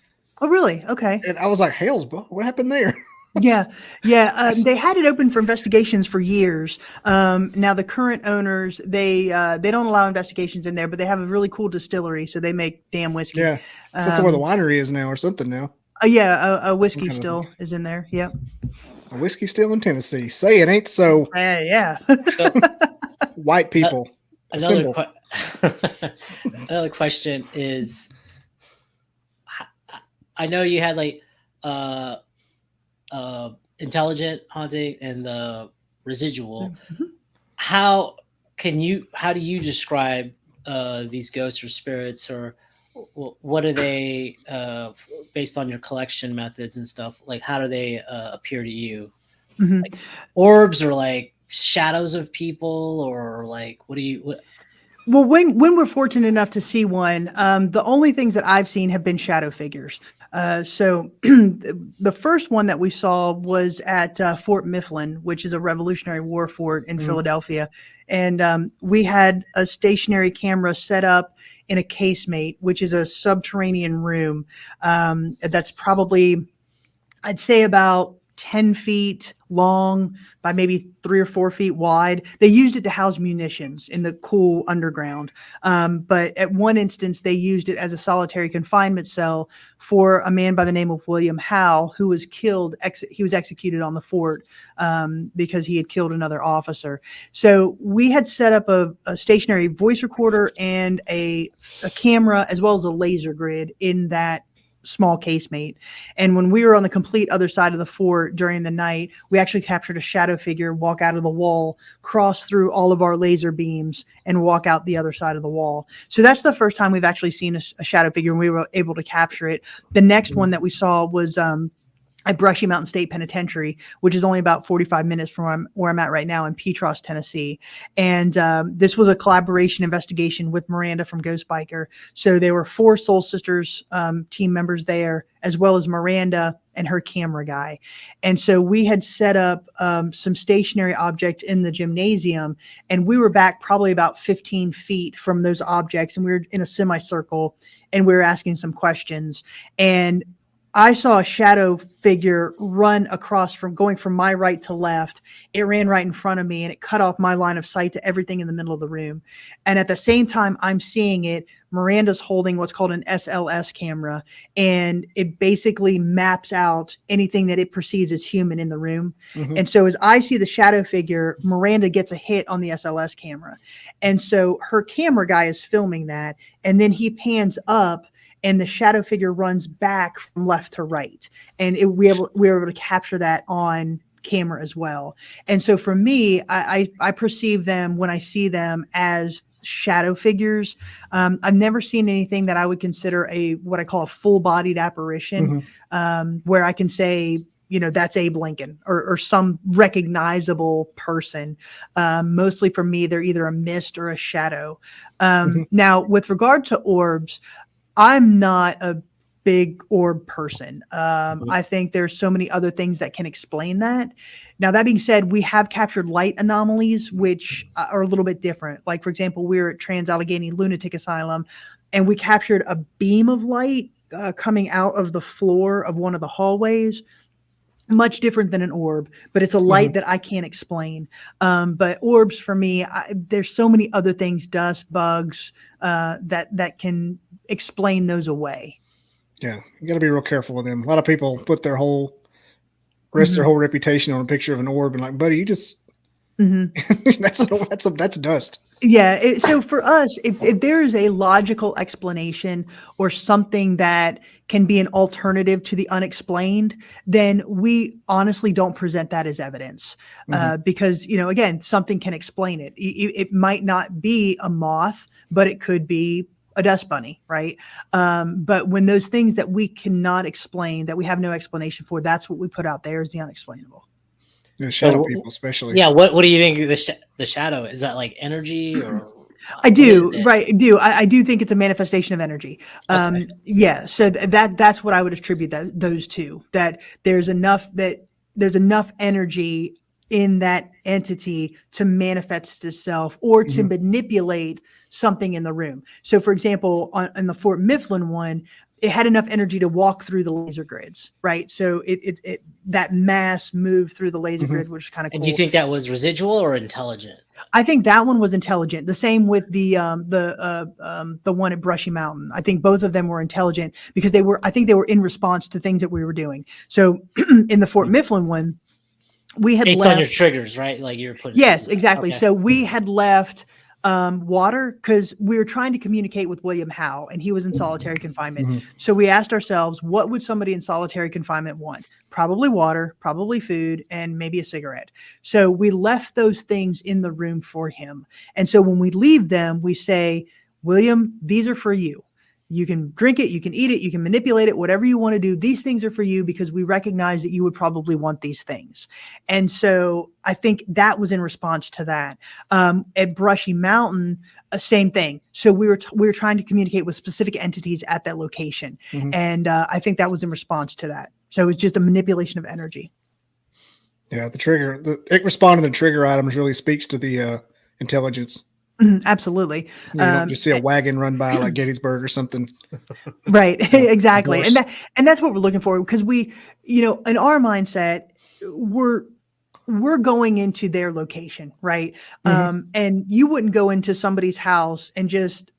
Oh, really? Okay. And I was like, Hale's Bar? What happened there? Yeah, yeah. They had it open for investigations for years. Now the current owners, they don't allow investigations in there, but they have a really cool distillery, so they make damn whiskey. Yeah. So that's where the Um, winery is now, or something now. yeah, a whiskey kind of still is in there. Yep. A whiskey still in Tennessee. Say it ain't so. Yeah. So, White people. another Assemble. another question is, I know you had like intelligent haunting and the residual. Mhm. How do you describe these ghosts or spirits, or what are they based on your collection methods and stuff? Like, how do they appear to you? Mhm. Like orbs, or like shadows of people, or like what? Well, when we're fortunate enough to see one, the only things that I've seen have been shadow figures. So the first one that we saw was at Fort Mifflin, which is a Revolutionary War fort in Philadelphia. And we had a stationary camera set up in a casemate, which is a subterranean room that's probably, I'd say, about 10 feet long by maybe 3 or 4 feet wide. They used it to house munitions in the cool underground. But at one instance, they used it as a solitary confinement cell for a man by the name of William Howe, who was killed. He was executed on the fort because he had killed another officer. So we had set up a stationary voice recorder and a camera, as well as a laser grid in that small casemate. And when we were on the complete other side of the fort during the night, we actually captured a shadow figure walk out of the wall, cross through all of our laser beams, and walk out the other side of the wall. So that's the first time we've actually seen a shadow figure, and we were able to capture it. The next one that we saw was at Brushy Mountain State Penitentiary, which is only about 45 minutes from where I'm at right now in Petros, Tennessee. And this was a collaboration investigation with Miranda from Ghost Biker. So there were 4 Soul Sisters team members there, as well as Miranda and her camera guy. And so we had set up some stationary objects in the gymnasium, and we were back probably about 15 feet from those objects, and we were in a semicircle, and we were asking some questions. And I saw a shadow figure run across from going from my right to left. It ran right in front of me, and it cut off my line of sight to everything in the middle of the room. And at the same time I'm seeing it, Miranda's holding what's called an SLS camera, and it basically maps out anything that it perceives as human in the room. Mhm. And so as I see the shadow figure, Miranda gets a hit on the SLS camera. And so her camera guy is filming that, and then he pans up, and the shadow figure runs back from left to right. And we were able to capture that on camera as well. And so for me, I perceive them when I see them as shadow figures. I've never seen anything that I would consider what I call a full-bodied apparition, where I can say, that's Abe Lincoln or some recognizable person. Mostly for me, they're either a mist or a shadow. Now, with regard to orbs, I'm not a big orb person. I think there's so many other things that can explain that. Now, that being said, we have captured light anomalies, which are a little bit different. Like, for example, we were at Trans-Allegheny Lunatic Asylum, and we captured a beam of light coming out of the floor of one of the hallways. Much different than an orb, but it's a light that I can't explain. But orbs for me, there's so many other things, dust, bugs, that can explain those away. Yeah, you got to be real careful with them. A lot of people put their whole their whole reputation on a picture of an orb, and like, buddy, you just that's dust. Yeah. So for us, if there is a logical explanation or something that can be an alternative to the unexplained, then we honestly don't present that as evidence because, again, something can explain it. It might not be a moth, but it could be a dust bunny, right? But when those things that we cannot explain, that we have no explanation for, that's what we put out there as the unexplainable. The shadow people, especially. Yeah. What do you think the shadow is? That like energy or? I do, right? I do think it's a manifestation of energy. Okay. Yeah. So that's what I would attribute those to. That there's enough energy in that entity to manifest itself or to manipulate something in the room. So, for example, in the Fort Mifflin one, it had enough energy to walk through the laser grids, right? So it that mass moved through the laser grid, which is kind of cool. And do you think that was residual or intelligent? I think that one was intelligent. The same with the one at Brushy Mountain. I think both of them were intelligent because I think they were in response to things that we were doing. So in the Fort Mifflin one, we had Based left on your triggers, right? Like you're putting. Yes, exactly. Okay. So we had left water because we were trying to communicate with William Howe, and he was in solitary confinement. So we asked ourselves, what would somebody in solitary confinement want? Probably water, probably food, and maybe a cigarette. So we left those things in the room for him. And so when we leave them, we say, William, these are for you. You can drink it, you can eat it, you can manipulate it, whatever you want to do. These things are for you because we recognize that you would probably want these things. And so I think that was in response to that. At Brushy Mountain, same thing. So we were trying to communicate with specific entities at that location. And I think that was in response to that. So it was just a manipulation of energy. Yeah, it responding to the trigger items really speaks to the intelligence. Absolutely. You don't just see a wagon run by like Gettysburg or something. Right. Exactly. And that's what we're looking for, because we, in our mindset, we're going into their location, right? And you wouldn't go into somebody's house and just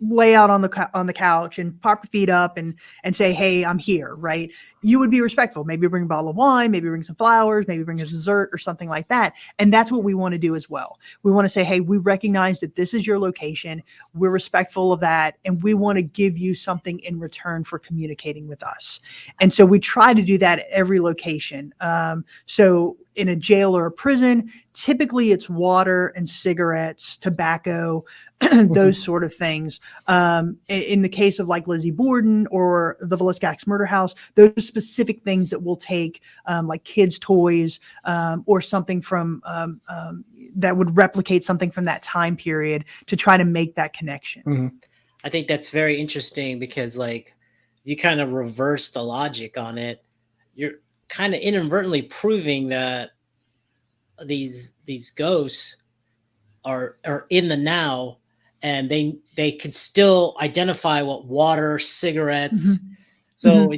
lay out on the couch and pop your feet up and say, hey, I'm here, right? You would be respectful. Maybe bring a bottle of wine, maybe bring some flowers, maybe bring a dessert or something like that. And that's what we want to do as well. We want to say, hey, we recognize that this is your location. We're respectful of that. And we want to give you something in return for communicating with us. And so we try to do that at every location. So in a jail or a prison, typically it's water and cigarettes, tobacco, those sort of things. In the case of like Lizzie Borden or the Villiscax Murder House, those are specific things that we'll take, like kids' toys, or something from that would replicate something from that time period to try to make that connection. I think that's very interesting because like you kind of reverse the logic on it. You're kind of inadvertently proving that these ghosts are in the now, and they could still identify what water, cigarettes. So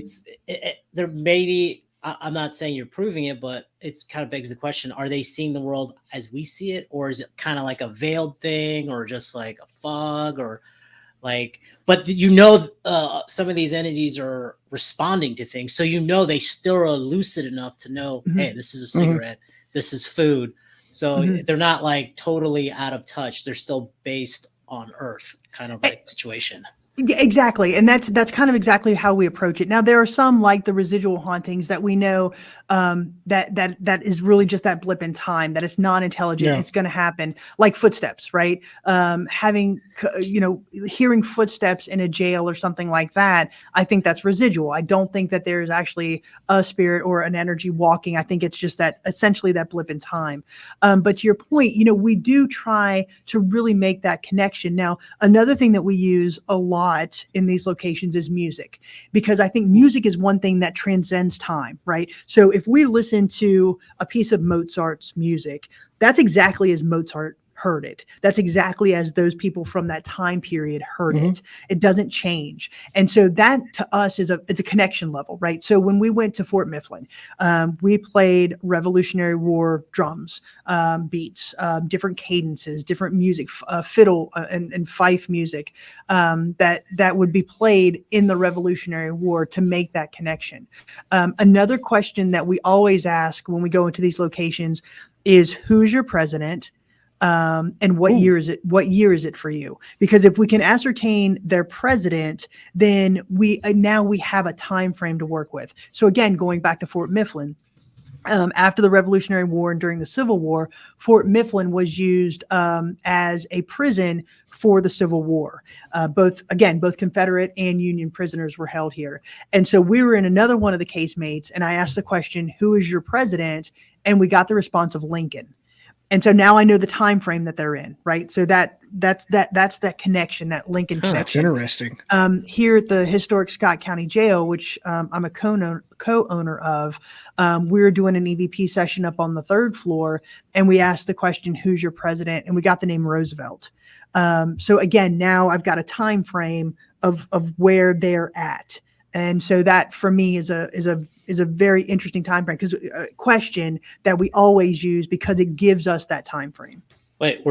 there maybe I'm not saying you're proving it, but it's kind of begs the question: are they seeing the world as we see it, or is it kind of like a veiled thing, or just like a fog, or like? But some of these entities are responding to things, so they still are lucid enough to know, hey, this is a cigarette, this is food. So they're not like totally out of touch. They're still based on Earth, kind of like situation. Yeah, exactly. And that's kind of exactly how we approach it. Now, there are some like the residual hauntings that we know that is really just that blip in time, that it's non-intelligent. Yeah. It's going to happen, like footsteps, right? Hearing footsteps in a jail or something like that, I think that's residual. I don't think that there's actually a spirit or an energy walking. I think it's just that essentially that blip in time. But to your point, we do try to really make that connection. Now, another thing that we use a lot in these locations is music, because I think music is one thing that transcends time, right? So if we listen to a piece of Mozart's music, that's exactly as Mozart heard it. That's exactly as those people from that time period heard it. It doesn't change. And so that to us it's a connection level, right? So when we went to Fort Mifflin, we played Revolutionary War drums, beats, different cadences, different music, fiddle and fife music that would be played in the Revolutionary War to make that connection. Another question that we always ask when we go into these locations is, who's your president? And what year is it? What year is it for you? Because if we can ascertain their president, then we have a time frame to work with. So again, going back to Fort Mifflin, after the Revolutionary War and during the Civil War, Fort Mifflin was used as a prison for the Civil War. Both Confederate and Union prisoners were held here. And so we were in another one of the casemates, and I asked the question, who is your president? And we got the response of Lincoln. And so now I know the time frame that they're in, right? So that's that connection, that Lincoln That's connection. interesting. Here at the historic Scott County Jail, which I'm a co-owner of, we're doing an EVP session up on the 3rd floor, and we asked the question, "Who's your president?" And we got the name Roosevelt. So again, now I've got a time frame of where they're at, and so that for me is a very interesting time frame, because a question that we always use because it gives us that time frame. Wait,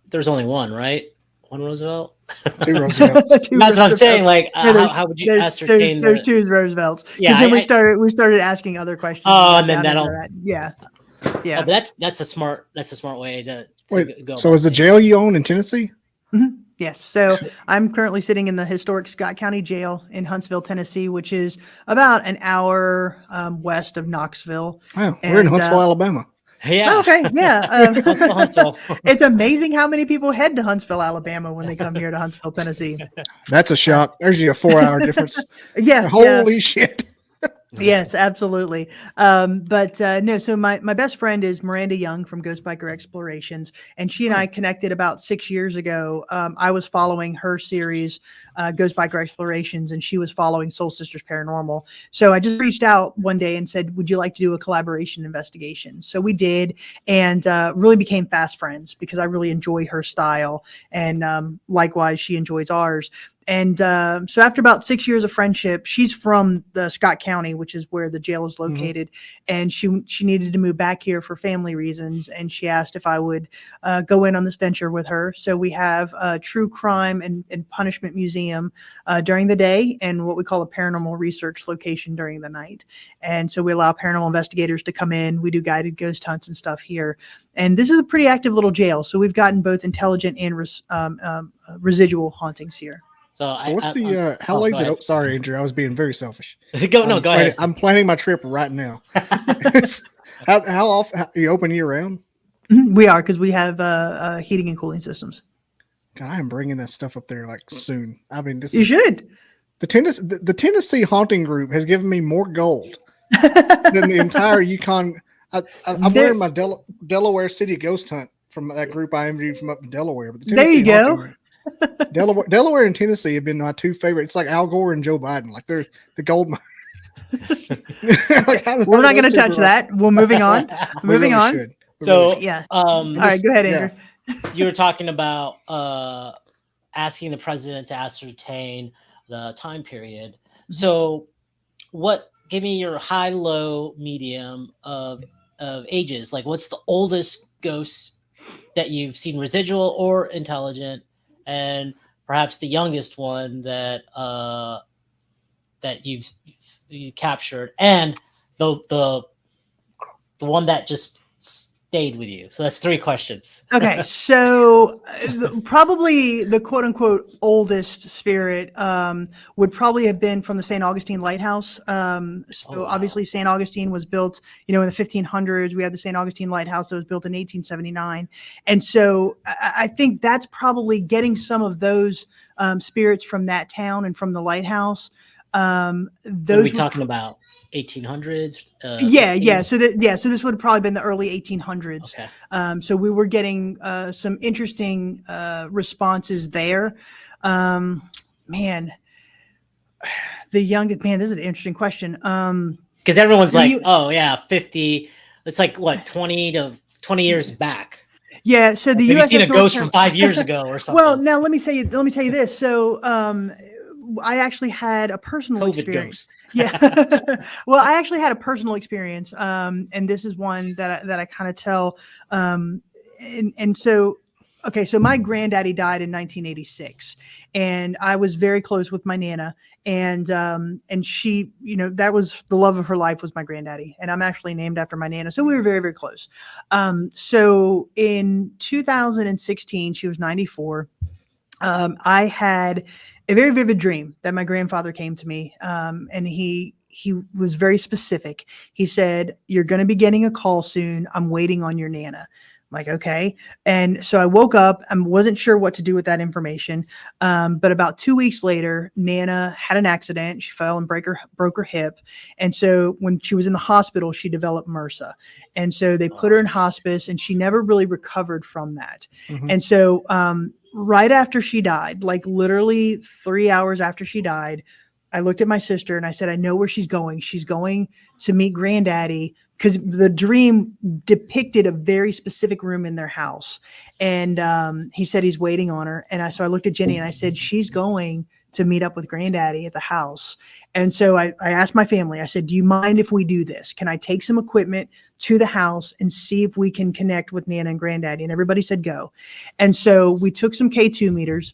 there's only one, right? One Roosevelt? 2 Roosevelts. That's what I'm saying. Like, how would you ascertain there's 2 Roosevelts? Because Yeah, then we started asking other questions. Oh, and then that'll. Yeah. Oh, but that's a smart way to Wait, go. so is the jail you own in Tennessee? Mm-hmm. Yes. So I'm currently sitting in the historic Scott County Jail in Huntsville, Tennessee, which is about an hour west of Knoxville. Wow, we're in Huntsville, Alabama. Yeah. Okay. Yeah. Huntsville. It's amazing how many people head to Huntsville, Alabama when they come here to Huntsville, Tennessee. That's a shock. There's a 4-hour difference. Yeah. Holy shit. Yes, absolutely. No, so my best friend is Miranda Young from Ghost Biker Explorations, and she and I connected about 6 years ago. I was following her series, Ghost Biker Explorations, and she was following Soul Sisters Paranormal. So I just reached out one day and said, "Would you like to do a collaboration investigation?" So we did, and really became fast friends because I really enjoy her style, and likewise, she enjoys ours. And so after about 6 years of friendship, she's from the Scott County, which is where the jail is located. And she needed to move back here for family reasons. And she asked if I would go in on this venture with her. So we have a true crime and punishment museum during the day, and what we call a paranormal research location during the night. And so we allow paranormal investigators to come in. We do guided ghost hunts and stuff here. And this is a pretty active little jail. So we've gotten both intelligent and residual hauntings here. So what's how late is it? Oh, sorry, Andrew. I was being very selfish. Go ahead. I'm planning my trip right now. How often are you open year round? We are, because we have heating and cooling systems. God, I am bringing that stuff up there like soon. I mean, you should. The Tennessee Haunting Group has given me more gold than the entire Yukon. I'm wearing my Delaware City Ghost Hunt from that group I interviewed from up in Delaware. But there you go. Delaware and Tennessee have been my 2 favorites. It's like Al Gore and Joe Biden. Like they're the gold mine. We're not going to touch that. We're moving on. Moving on. So yeah. All right, go ahead, Andrew. You were talking about asking the president to ascertain the time period. So give me your high, low, medium of ages. Like, what's the oldest ghost that you've seen, residual or intelligent, and perhaps the youngest one that you captured, and the one that just stayed with you. So that's 3 questions. Okay, so probably the quote unquote oldest spirit would probably have been from the St. Augustine Lighthouse. Obviously St. Augustine was built, in the 1500s. We had the St. Augustine Lighthouse that was built in 1879. And so I think that's probably getting some of those spirits from that town and from the lighthouse. Those what are we talking about? 1800s? So this would have probably been the early 1800s. Okay. So we were getting some interesting responses there. This is an interesting question. Because everyone's like, 50. It's like what, 20 years back. Yeah. So the USS seen a ghost from 5 years ago or something. Well, now let me tell you this. So I actually had a personal experience. Ghost. Yeah. Well, I actually had a personal experience. And this is one that I kind of tell. So my granddaddy died in 1986, and I was very close with my Nana, and she, that was the love of her life, was my granddaddy, and I'm actually named after my Nana. So we were very, very close. So in 2016, she was 94. I had a very vivid dream that my grandfather came to me, and he was very specific. He said, "You're going to be getting a call soon. I'm waiting on your Nana." like, okay. And so I woke up and wasn't sure what to do with that information. But about 2 weeks later, Nana had an accident. She fell and broke her hip. And so when she was in the hospital, she developed MRSA. And so they put her in hospice, and she never really recovered from that. Mhm. And so right after she died, like literally 3 hours after she died, I looked at my sister and I said, I know where she's going. She's going to meet Granddaddy, because the dream depicted a very specific room in their house. And he said he's waiting on her. And so I looked at Jenny and I said, she's going to meet up with Granddaddy at the house. And so I asked my family, I said, do you mind if we do this? Can I take some equipment to the house and see if we can connect with Nana and Granddaddy? And everybody said go. And so we took some K2 meters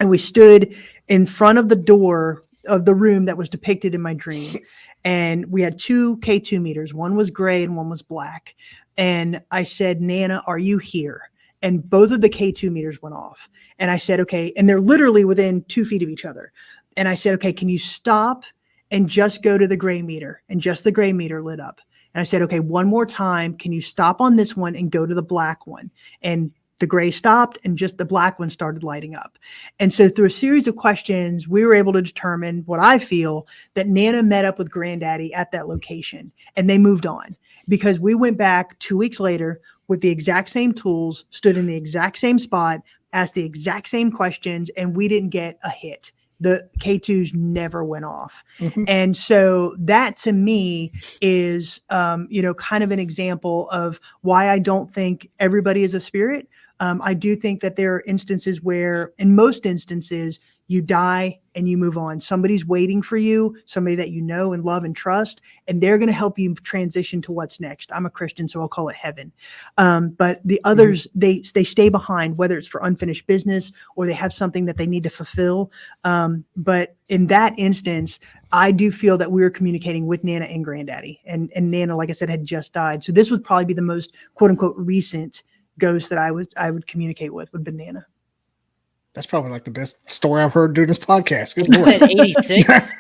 and we stood in front of the door of the room that was depicted in my dream. And we had 2 K2 meters. One was gray and one was black. And I said, Nana, are you here? And both of the K2 meters went off. And I said, okay. And they're literally within 2 feet of each other. And I said, okay, can you stop and just go to the gray meter? And just the gray meter lit up. And I said, okay, one more time. Can you stop on this one and go to the black one? And the gray stopped and just the black one started lighting up. And so through a series of questions, we were able to determine what I feel, that Nana met up with Granddaddy at that location and they moved on, because we went back 2 weeks later with the exact same tools, stood in the exact same spot, asked the exact same questions, and we didn't get a hit. The K2s never went off. Mhm. And so that to me is, kind of an example of why I don't think everybody is a spirit. I do think that there are instances where, in most instances, you die and you move on. Somebody's waiting for you, somebody that you know and love and trust, and they're going to help you transition to what's next. I'm a Christian, so I'll call it heaven. But the others, they stay behind, whether it's for unfinished business or they have something that they need to fulfill. But in that instance, I do feel that we were communicating with Nana and Granddaddy. And Nana, like I said, had just died. So this would probably be the most quote unquote recent ghost that I would communicate with would be Nana. That's probably like the best story I've heard during this podcast. Good You Lord. said 86.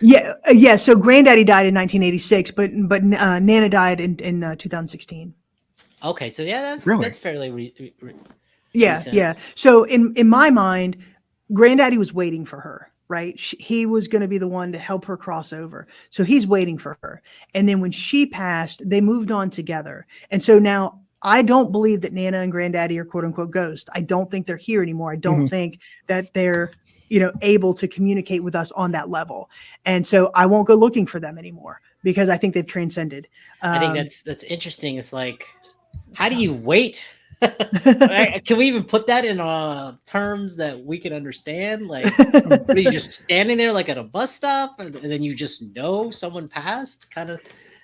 Yeah. So Granddaddy died in 1986, but Nana died in 2016. Okay, so yeah, Really? that's fairly Yeah, recent. yeah. So in my mind, Granddaddy was waiting for her, right? He was going to be the one to help her cross over. So he's waiting for her. And then when she passed, they moved on together. And so now I don't believe that Nana and Granddaddy are quote unquote ghosts. I don't think they're here anymore. I don't think that they're, able to communicate with us on that level. And so I won't go looking for them anymore because I think they've transcended. I think that's interesting. It's like, how do you wait? Can we even put that in terms that we can understand? Like, are you just standing there like at a bus stop and then you just know someone passed? Kind of.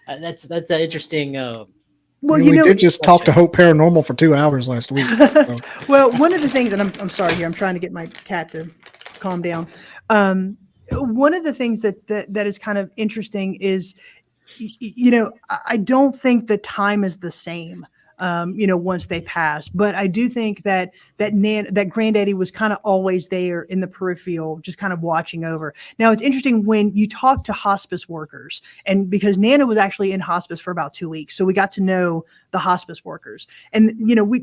That's an interesting. Well, we did just talk to Hope Paranormal for 2 hours last week. So. Well, one of the things, and I'm sorry here, I'm trying to get my cat to calm down. One of the things that is kind of interesting is, I don't think the time is the same. Once they passed, but I do think that Granddaddy was kind of always there in the peripheral, just kind of watching over. Now it's interesting when you talk to hospice workers, and because Nana was actually in hospice for about 2 weeks, so we got to know the hospice workers, and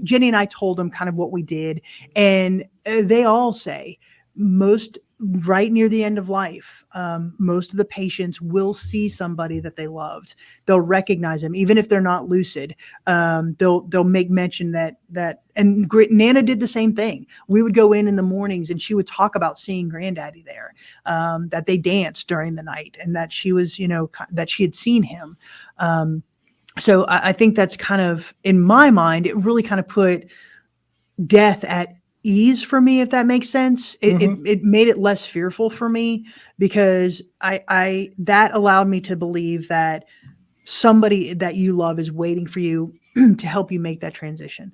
Jenny and I told them kind of what we did, and they all say right near the end of life, most of the patients will see somebody that they loved. They'll recognize them, even if they're not lucid. They'll make mention that, and Nana did the same thing. We would go in the mornings and she would talk about seeing Granddaddy there, that they danced during the night and that she was, that she had seen him. So I think that's kind of, in my mind, it really kind of put death at ease for me, if that makes sense. It made it less fearful for me because I that allowed me to believe that somebody that you love is waiting for you to help you make that transition.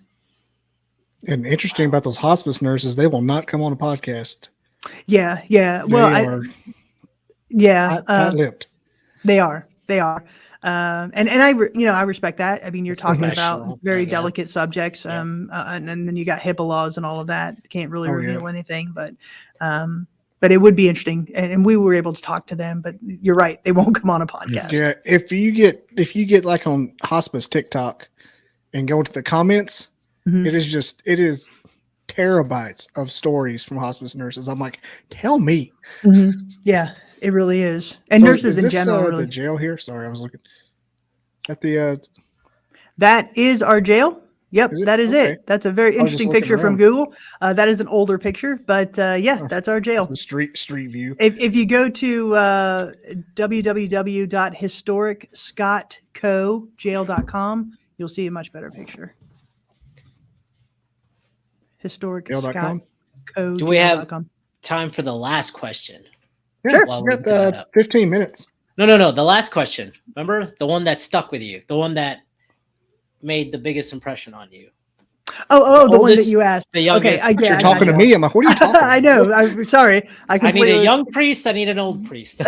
And interesting about those hospice nurses, they will not come on a podcast. Yeah. Well, tight-lipped. They are. And I respect that. I mean, you're talking about very delicate subjects. And then you got HIPAA laws and all of that. Can't really reveal anything, but it would be interesting. And we were able to talk to them, but you're right. They won't come on a podcast. Yeah. If you get like on hospice TikTok, and go into the comments, Mhm. it is terabytes of stories from hospice nurses. I'm like, tell me. Yeah, it really is. And So nurses is in this general, the really. jail here? Sorry, I was looking. Is that the That is our jail. Yep, is it? that is Okay. it. That's a very I was just interesting looking picture from around. Google. That is an older picture, but yeah, Oh, that's our That's jail. the street view. If you go to www.historicscottcojail.com, you'll see a much better picture. Jail.com. Do we have historicscottcojail.com. time for the last question? Yeah, Sure. While we we look that got up. 15 minutes. No. The last question. Remember the one that stuck with you, the one that made the biggest impression on you. Oh, the one that oldest, you asked. the youngest. Okay, You're I talking to got me. I'm like, what are you talking about? I know. I'm sorry. I need completely a young priest. I need an old priest.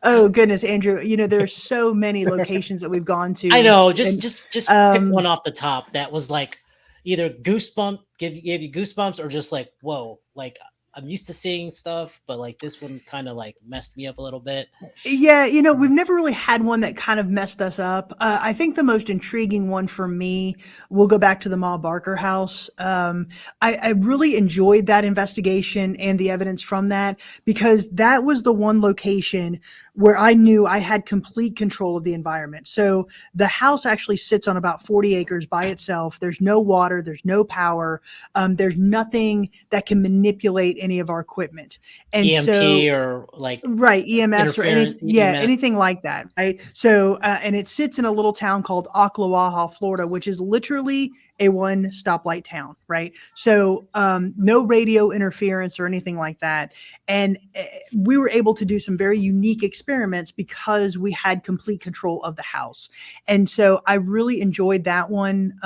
Oh goodness, Andrew. There's so many locations that we've gone to. I know. and, Just pick one off the top that was like either goosebump, gave you goosebumps, or just like whoa, like I'm used to seeing stuff, but like this one kind of like messed me up a little bit. Yeah, we've never really had one that kind of messed us up. I think the most intriguing one for me, we'll go back to the Ma Barker house. I really enjoyed that investigation and the evidence from that, because that was the one location where I knew I had complete control of the environment. So the house actually sits on about 40 acres by itself. There's no water, there's no power, there's nothing that can manipulate any of our equipment. And EMP or like right, EMFs or anything, EMF. anything like that, right? So, and it sits in a little town called Ocklawaha, Florida, which is literally a one stoplight town, right? So, no radio interference or anything like that. And we were able to do some very unique experiments because we had complete control of the house. And so I really enjoyed that one.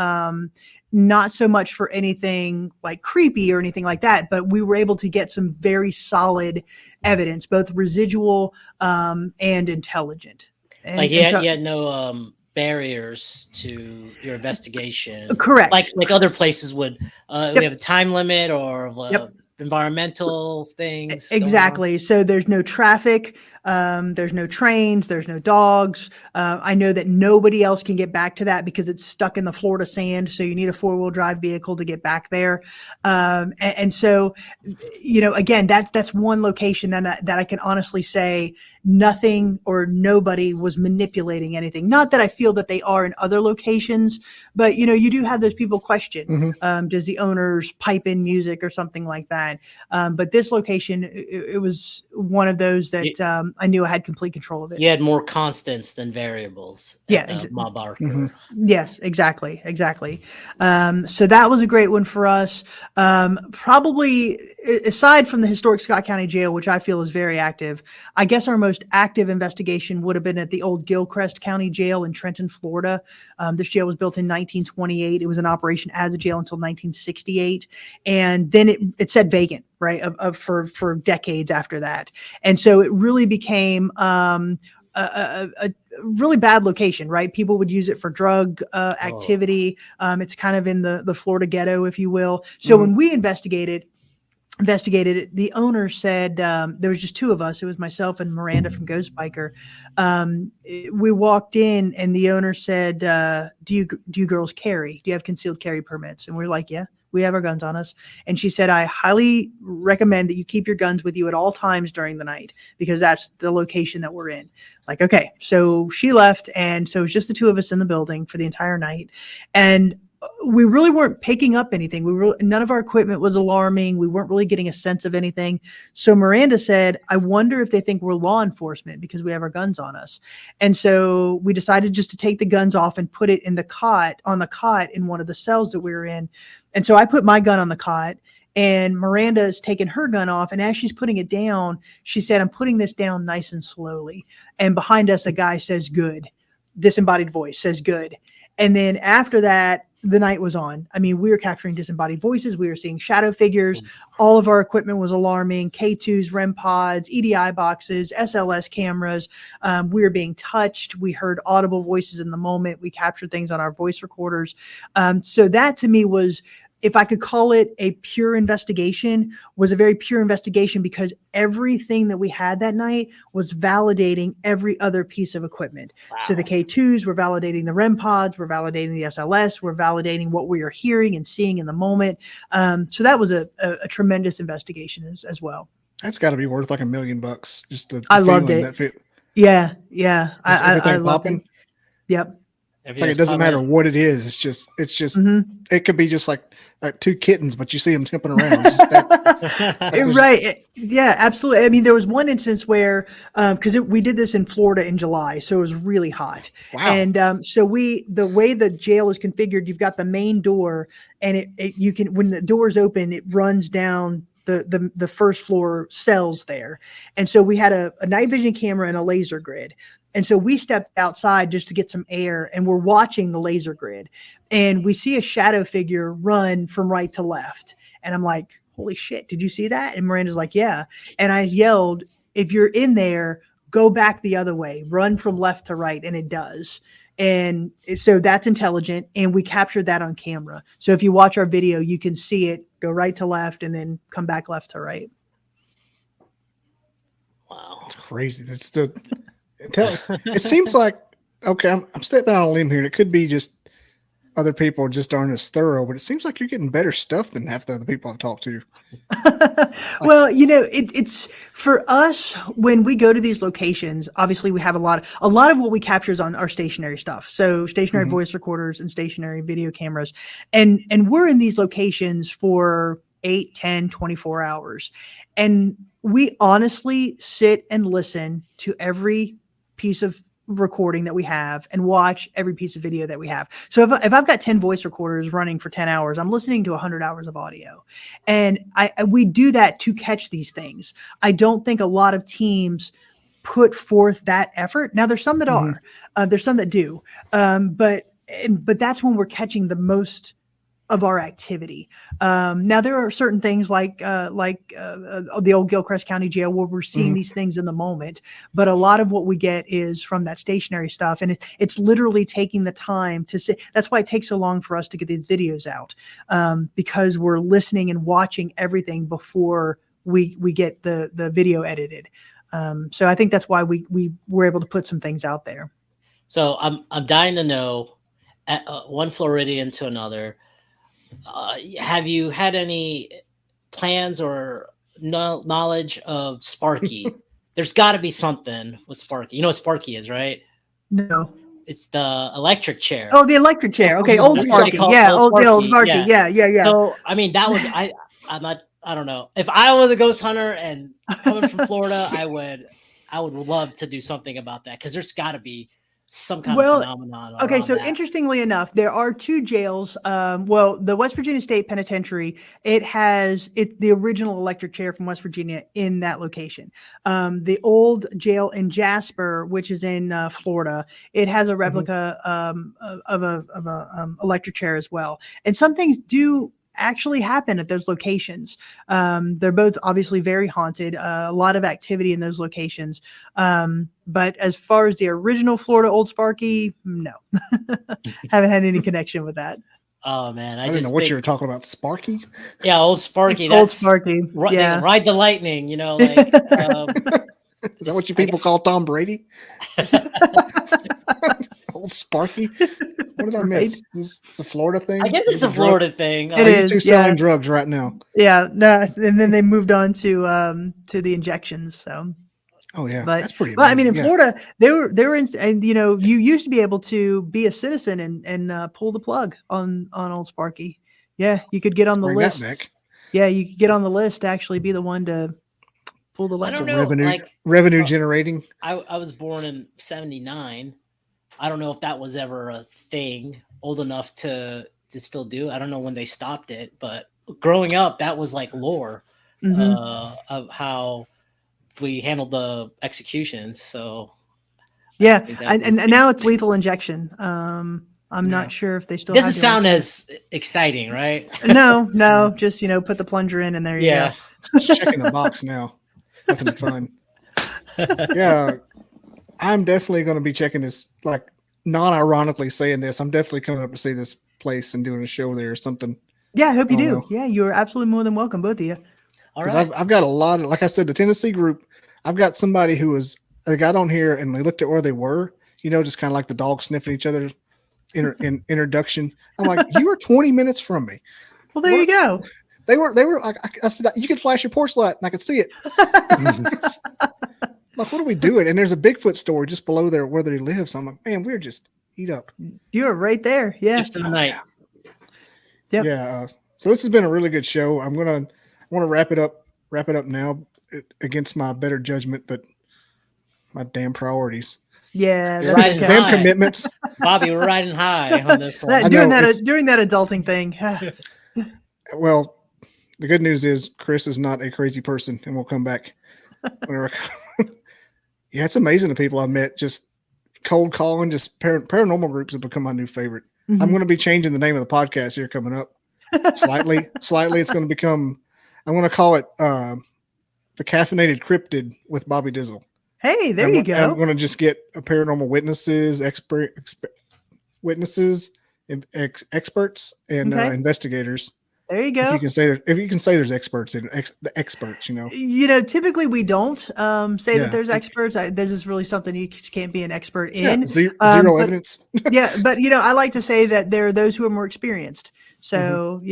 Not so much for anything like creepy or anything like that, but we were able to get some very solid evidence, both residual and intelligent. And you so, had no barriers to your investigation. correct. Like other places would. Yep. We have a time limit or Yep. environmental things. going on. Exactly. So there's no traffic, there's no trains, there's no dogs. I know that nobody else can get back to that because it's stuck in the Florida sand. So you need a 4-wheel drive vehicle to get back there. And so, again, that's one location that I can honestly say nothing or nobody was manipulating anything. Not that I feel that they are in other locations, but you do have those people question, does the owners pipe in music or something like that? But this location, it was one of those that I knew I had complete control of it. You had more constants than variables. Ma Barker. Yes, exactly. So that was a great one for us. Probably aside from the historic Scott County Jail, which I feel is very active, I guess our most active investigation would have been at the old Gilchrist County Jail in Trenton, Florida. This jail was built in 1928. It was in operation as a jail until 1968, and then it sat vacant, right, for decades after that. And so it really became a really bad location, right? People would use it for drug activity. It's kind of in the Florida ghetto, if you will. So when we investigated it, the owner said, there was just two of us. It was myself and Miranda from Ghost Biker. We walked in and the owner said, do you girls carry? Do you have concealed carry permits? And we're like, yeah, we have our guns on us. And she said, I highly recommend that you keep your guns with you at all times during the night, because that's the location that we're in. Like, okay. So she left. And so it was just the two of us in the building for the entire night. And we really weren't picking up anything. None of our equipment was alarming. We weren't really getting a sense of anything. So Miranda said, I wonder if they think we're law enforcement because we have our guns on us. And so we decided just to take the guns off and put it on the cot in one of the cells that we were in. And so I put my gun on the cot, and Miranda is taking her gun off. And as she's putting it down, she said, I'm putting this down nice and slowly. And behind us, a guy says, good. Disembodied voice says, good. And then after that, the night was on. I mean, we were capturing disembodied voices. We were seeing shadow figures. All of our equipment was alarming. K2s, REM pods, EDI boxes, SLS cameras. We were being touched. We heard audible voices in the moment. We captured things on our voice recorders. So that to me was, if I could call it a pure investigation, was a very pure investigation, because everything that we had that night was validating every other piece of equipment. Wow. So the K2s were validating the REM pods, we're validating the SLS, we're validating what we are hearing and seeing in the moment. So that was a tremendous investigation as well. That's got to be worth like $1 million. Just the I loved feeling it. that Yeah. everything I loved popping. it. Yep. It's like it doesn't matter what it is. It's just it could be just like two kittens, but you see them tipping around. Right. Yeah, absolutely. I mean, there was one instance where, because we did this in Florida in July, so it was really hot. Wow. And so the way the jail is configured, you've got the main door, and you can, when the doors open, it runs down the first floor cells there. And so we had a night vision camera and a laser grid. And so we stepped outside just to get some air, and we're watching the laser grid, and we see a shadow figure run from right to left. And I'm like, holy shit, did you see that? And Miranda's like, yeah. And I yelled, if you're in there, go back the other way, run from left to right. And it does. And so that's intelligent. And we captured that on camera. So if you watch our video, you can see it go right to left and then come back left to right. Wow. It's crazy. It seems like, okay, I'm stepping out on a limb here, and it could be just other people just aren't as thorough, but it seems like you're getting better stuff than half the other people I've talked to. Well, it's for us, when we go to these locations, obviously we have a lot of what we capture is on our stationary stuff. So stationary voice recorders and stationary video cameras. And we're in these locations for 8, 10, 24 hours. And we honestly sit and listen to every piece of recording that we have and watch every piece of video that we have. So if I've got 10 voice recorders running for 10 hours, I'm listening to 100 hours of audio. And we do that to catch these things. I don't think a lot of teams put forth that effort. Now there's some that are, there's some that do. But that's when we're catching the most of our activity. Now there are certain things like the old Gilchrist County Jail where we're seeing these things in the moment, but a lot of what we get is from that stationary stuff, and it's literally taking the time to see. That's why it takes so long for us to get these videos out, because we're listening and watching everything before we get the video edited. So I think that's why we were able to put some things out there. So I'm dying to know, one Floridian to another. Have you had any plans or knowledge of Sparky? There's got to be something with Sparky. You know what Sparky is, right? No. It's the electric chair. Oh, the electric chair. Okay, old Sparky. Yeah, the old Sparky. Yeah. So, I mean, that would I don't know. If I was a ghost hunter and coming from Florida, I would love to do something about that, because there's got to be some kind of phenomenon. Okay, so interestingly enough, there are two jails. The West Virginia State Penitentiary, it's the original electric chair from West Virginia in that location. The old jail in Jasper, which is in Florida, it has a replica of a electric chair as well. And some things do actually happen at those locations. They're both obviously very haunted, a lot of activity in those locations. But as far as the original Florida Old Sparky, no, haven't had any connection with that. Oh man, I didn't know what you were talking about. Sparky? Yeah, Old Sparky. Old Sparky. Yeah, ride the lightning. Like. Is that what you people call Tom Brady? Old Sparky. What did I miss? It's a Florida thing. I guess it's a Florida thing. It is. Two selling drugs right now. Yeah, no, and then they moved on to the injections. So. Oh yeah, but that's pretty. Well, I mean, in Florida, they were in, and you used to be able to be a citizen and pull the plug on Old Sparky. Yeah, you could get on the list. Yeah, you could get on the list to actually be the one to pull the list. I don't know, revenue generating. I was born in '79. I don't know if that was ever a thing old enough to still do. I don't know when they stopped it, but growing up, that was like lore of how we handled the executions. So yeah, and now it's lethal injection. I'm not sure if they still Doesn't have sound as exciting, right? No, just put the plunger in and there you go. Just checking the box now. Nothing fun. Yeah, I'm definitely going to be checking this. Like, non-ironically saying this, I'm definitely coming up to see this place and doing a show there or something. Yeah, I hope you I don't do. know. Yeah, you are absolutely more than welcome, both of you. All Because right. I've got a lot of, like I said, the Tennessee group. I've got somebody who was, they got on here and we looked at where they were. Just kind of like the dog sniffing each other in introduction. I'm like, you were 20 minutes from me. Well, there you go. They were like, I said, you could flash your porch light and I could see it. Like, what are we doing? And there's a Bigfoot store just below there where they live. So I'm like, man, we're just eat up. You are right there. Yeah. Tips of the night. Yep. Yeah. So this has been a really good show. I want to wrap it up now against my better judgment, but my damn priorities. Yeah. You're That's riding okay. Damn high. commitments. Bobby, we're riding high on this one. Doing know, that adulting thing. Well, the good news is Kris is not a crazy person and we'll come back whenever. Yeah, it's amazing the people I've met. Just cold calling, just paranormal groups have become my new favorite. I'm going to be changing the name of the podcast here coming up slightly. It's going to become, I'm going to call it the Caffeinated Cryptid with Bobby Dizzle. Hey, there you go. I'm going to just get paranormal witnesses, experts, and investigators. There you go. If you can say there's experts in the experts, Typically we don't say that there's experts. This is really something you just can't be an expert in. Yeah, zero evidence. Yeah, but I like to say that there are those who are more experienced. So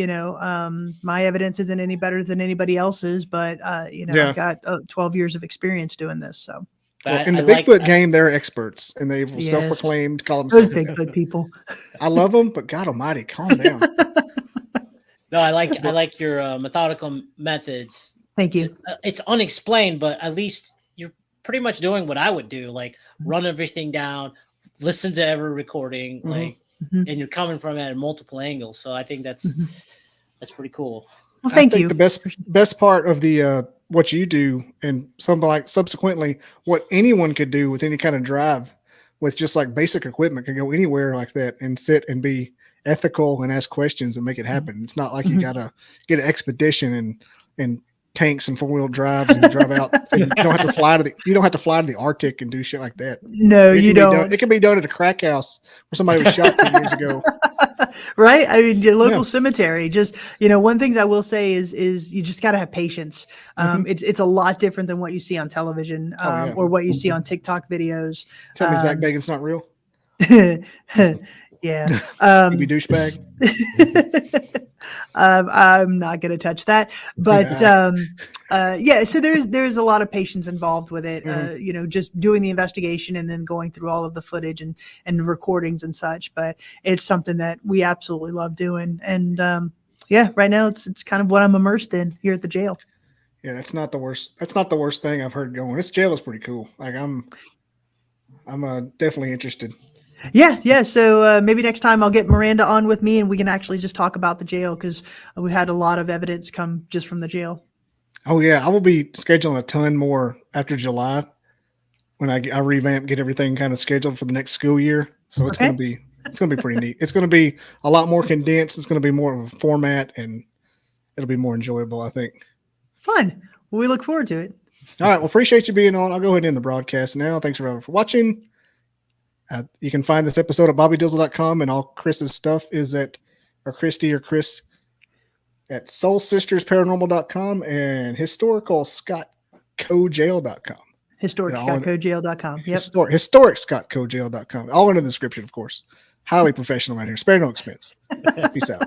my evidence isn't any better than anybody else's, but I've got 12 years of experience doing this. So. Well, in the Bigfoot game, they're experts, and they've self-proclaimed, call themselves Bigfoot people. I love them, but God Almighty, calm down. No, I like your methodical methods. Thank you. It's unexplained, but at least you're pretty much doing what I would do, like run everything down, listen to every recording, and you're coming from it at multiple angles. So I think that's pretty cool. Well, thank you. The best part of the what you do, and something like subsequently what anyone could do with any kind of drive, with just like basic equipment, can go anywhere like that and sit and be ethical and ask questions and make it happen. It's not like you gotta get an expedition and tanks and 4-wheel drives and drive out. And you don't have to fly to the Arctic and do shit like that. No, you don't. It can be done at a crack house where somebody was shot 2 years ago. Right? I mean, your local cemetery. Just one thing I will say is you just got to have patience. It's a lot different than what you see on television or what you see on TikTok videos. Tell me Zach Bagan's not real. Yeah. You douchebag. I'm not going to touch that, but so there's a lot of patience involved with it. Just doing the investigation and then going through all of the footage and recordings and such. But it's something that we absolutely love doing. And right now it's kind of what I'm immersed in here at the jail. Yeah, that's not the worst. That's not the worst thing I've heard going. This jail is pretty cool. Like I'm definitely interested. Yeah. So maybe next time I'll get Miranda on with me and we can actually just talk about the jail, because we had a lot of evidence come just from the jail. Oh yeah, I will be scheduling a ton more after July when I revamp, get everything kind of scheduled for the next school year. So it's gonna be pretty neat. It's gonna be a lot more condensed. It's gonna be more of a format, and it'll be more enjoyable, I think. Fun. Well, we look forward to it. All right. Well, appreciate you being on. I'll go ahead and end the broadcast now. Thanks for watching. You can find this episode at bobbydizzle.com, and all Kris's stuff is at Kristy or Kris at soulsistersparanormal.com and historicalscottcojail.com. historicscottcojail.com. Yep. Historicscottcojail.com. All in the description, of course. Highly professional right here. Spare no expense. Peace out.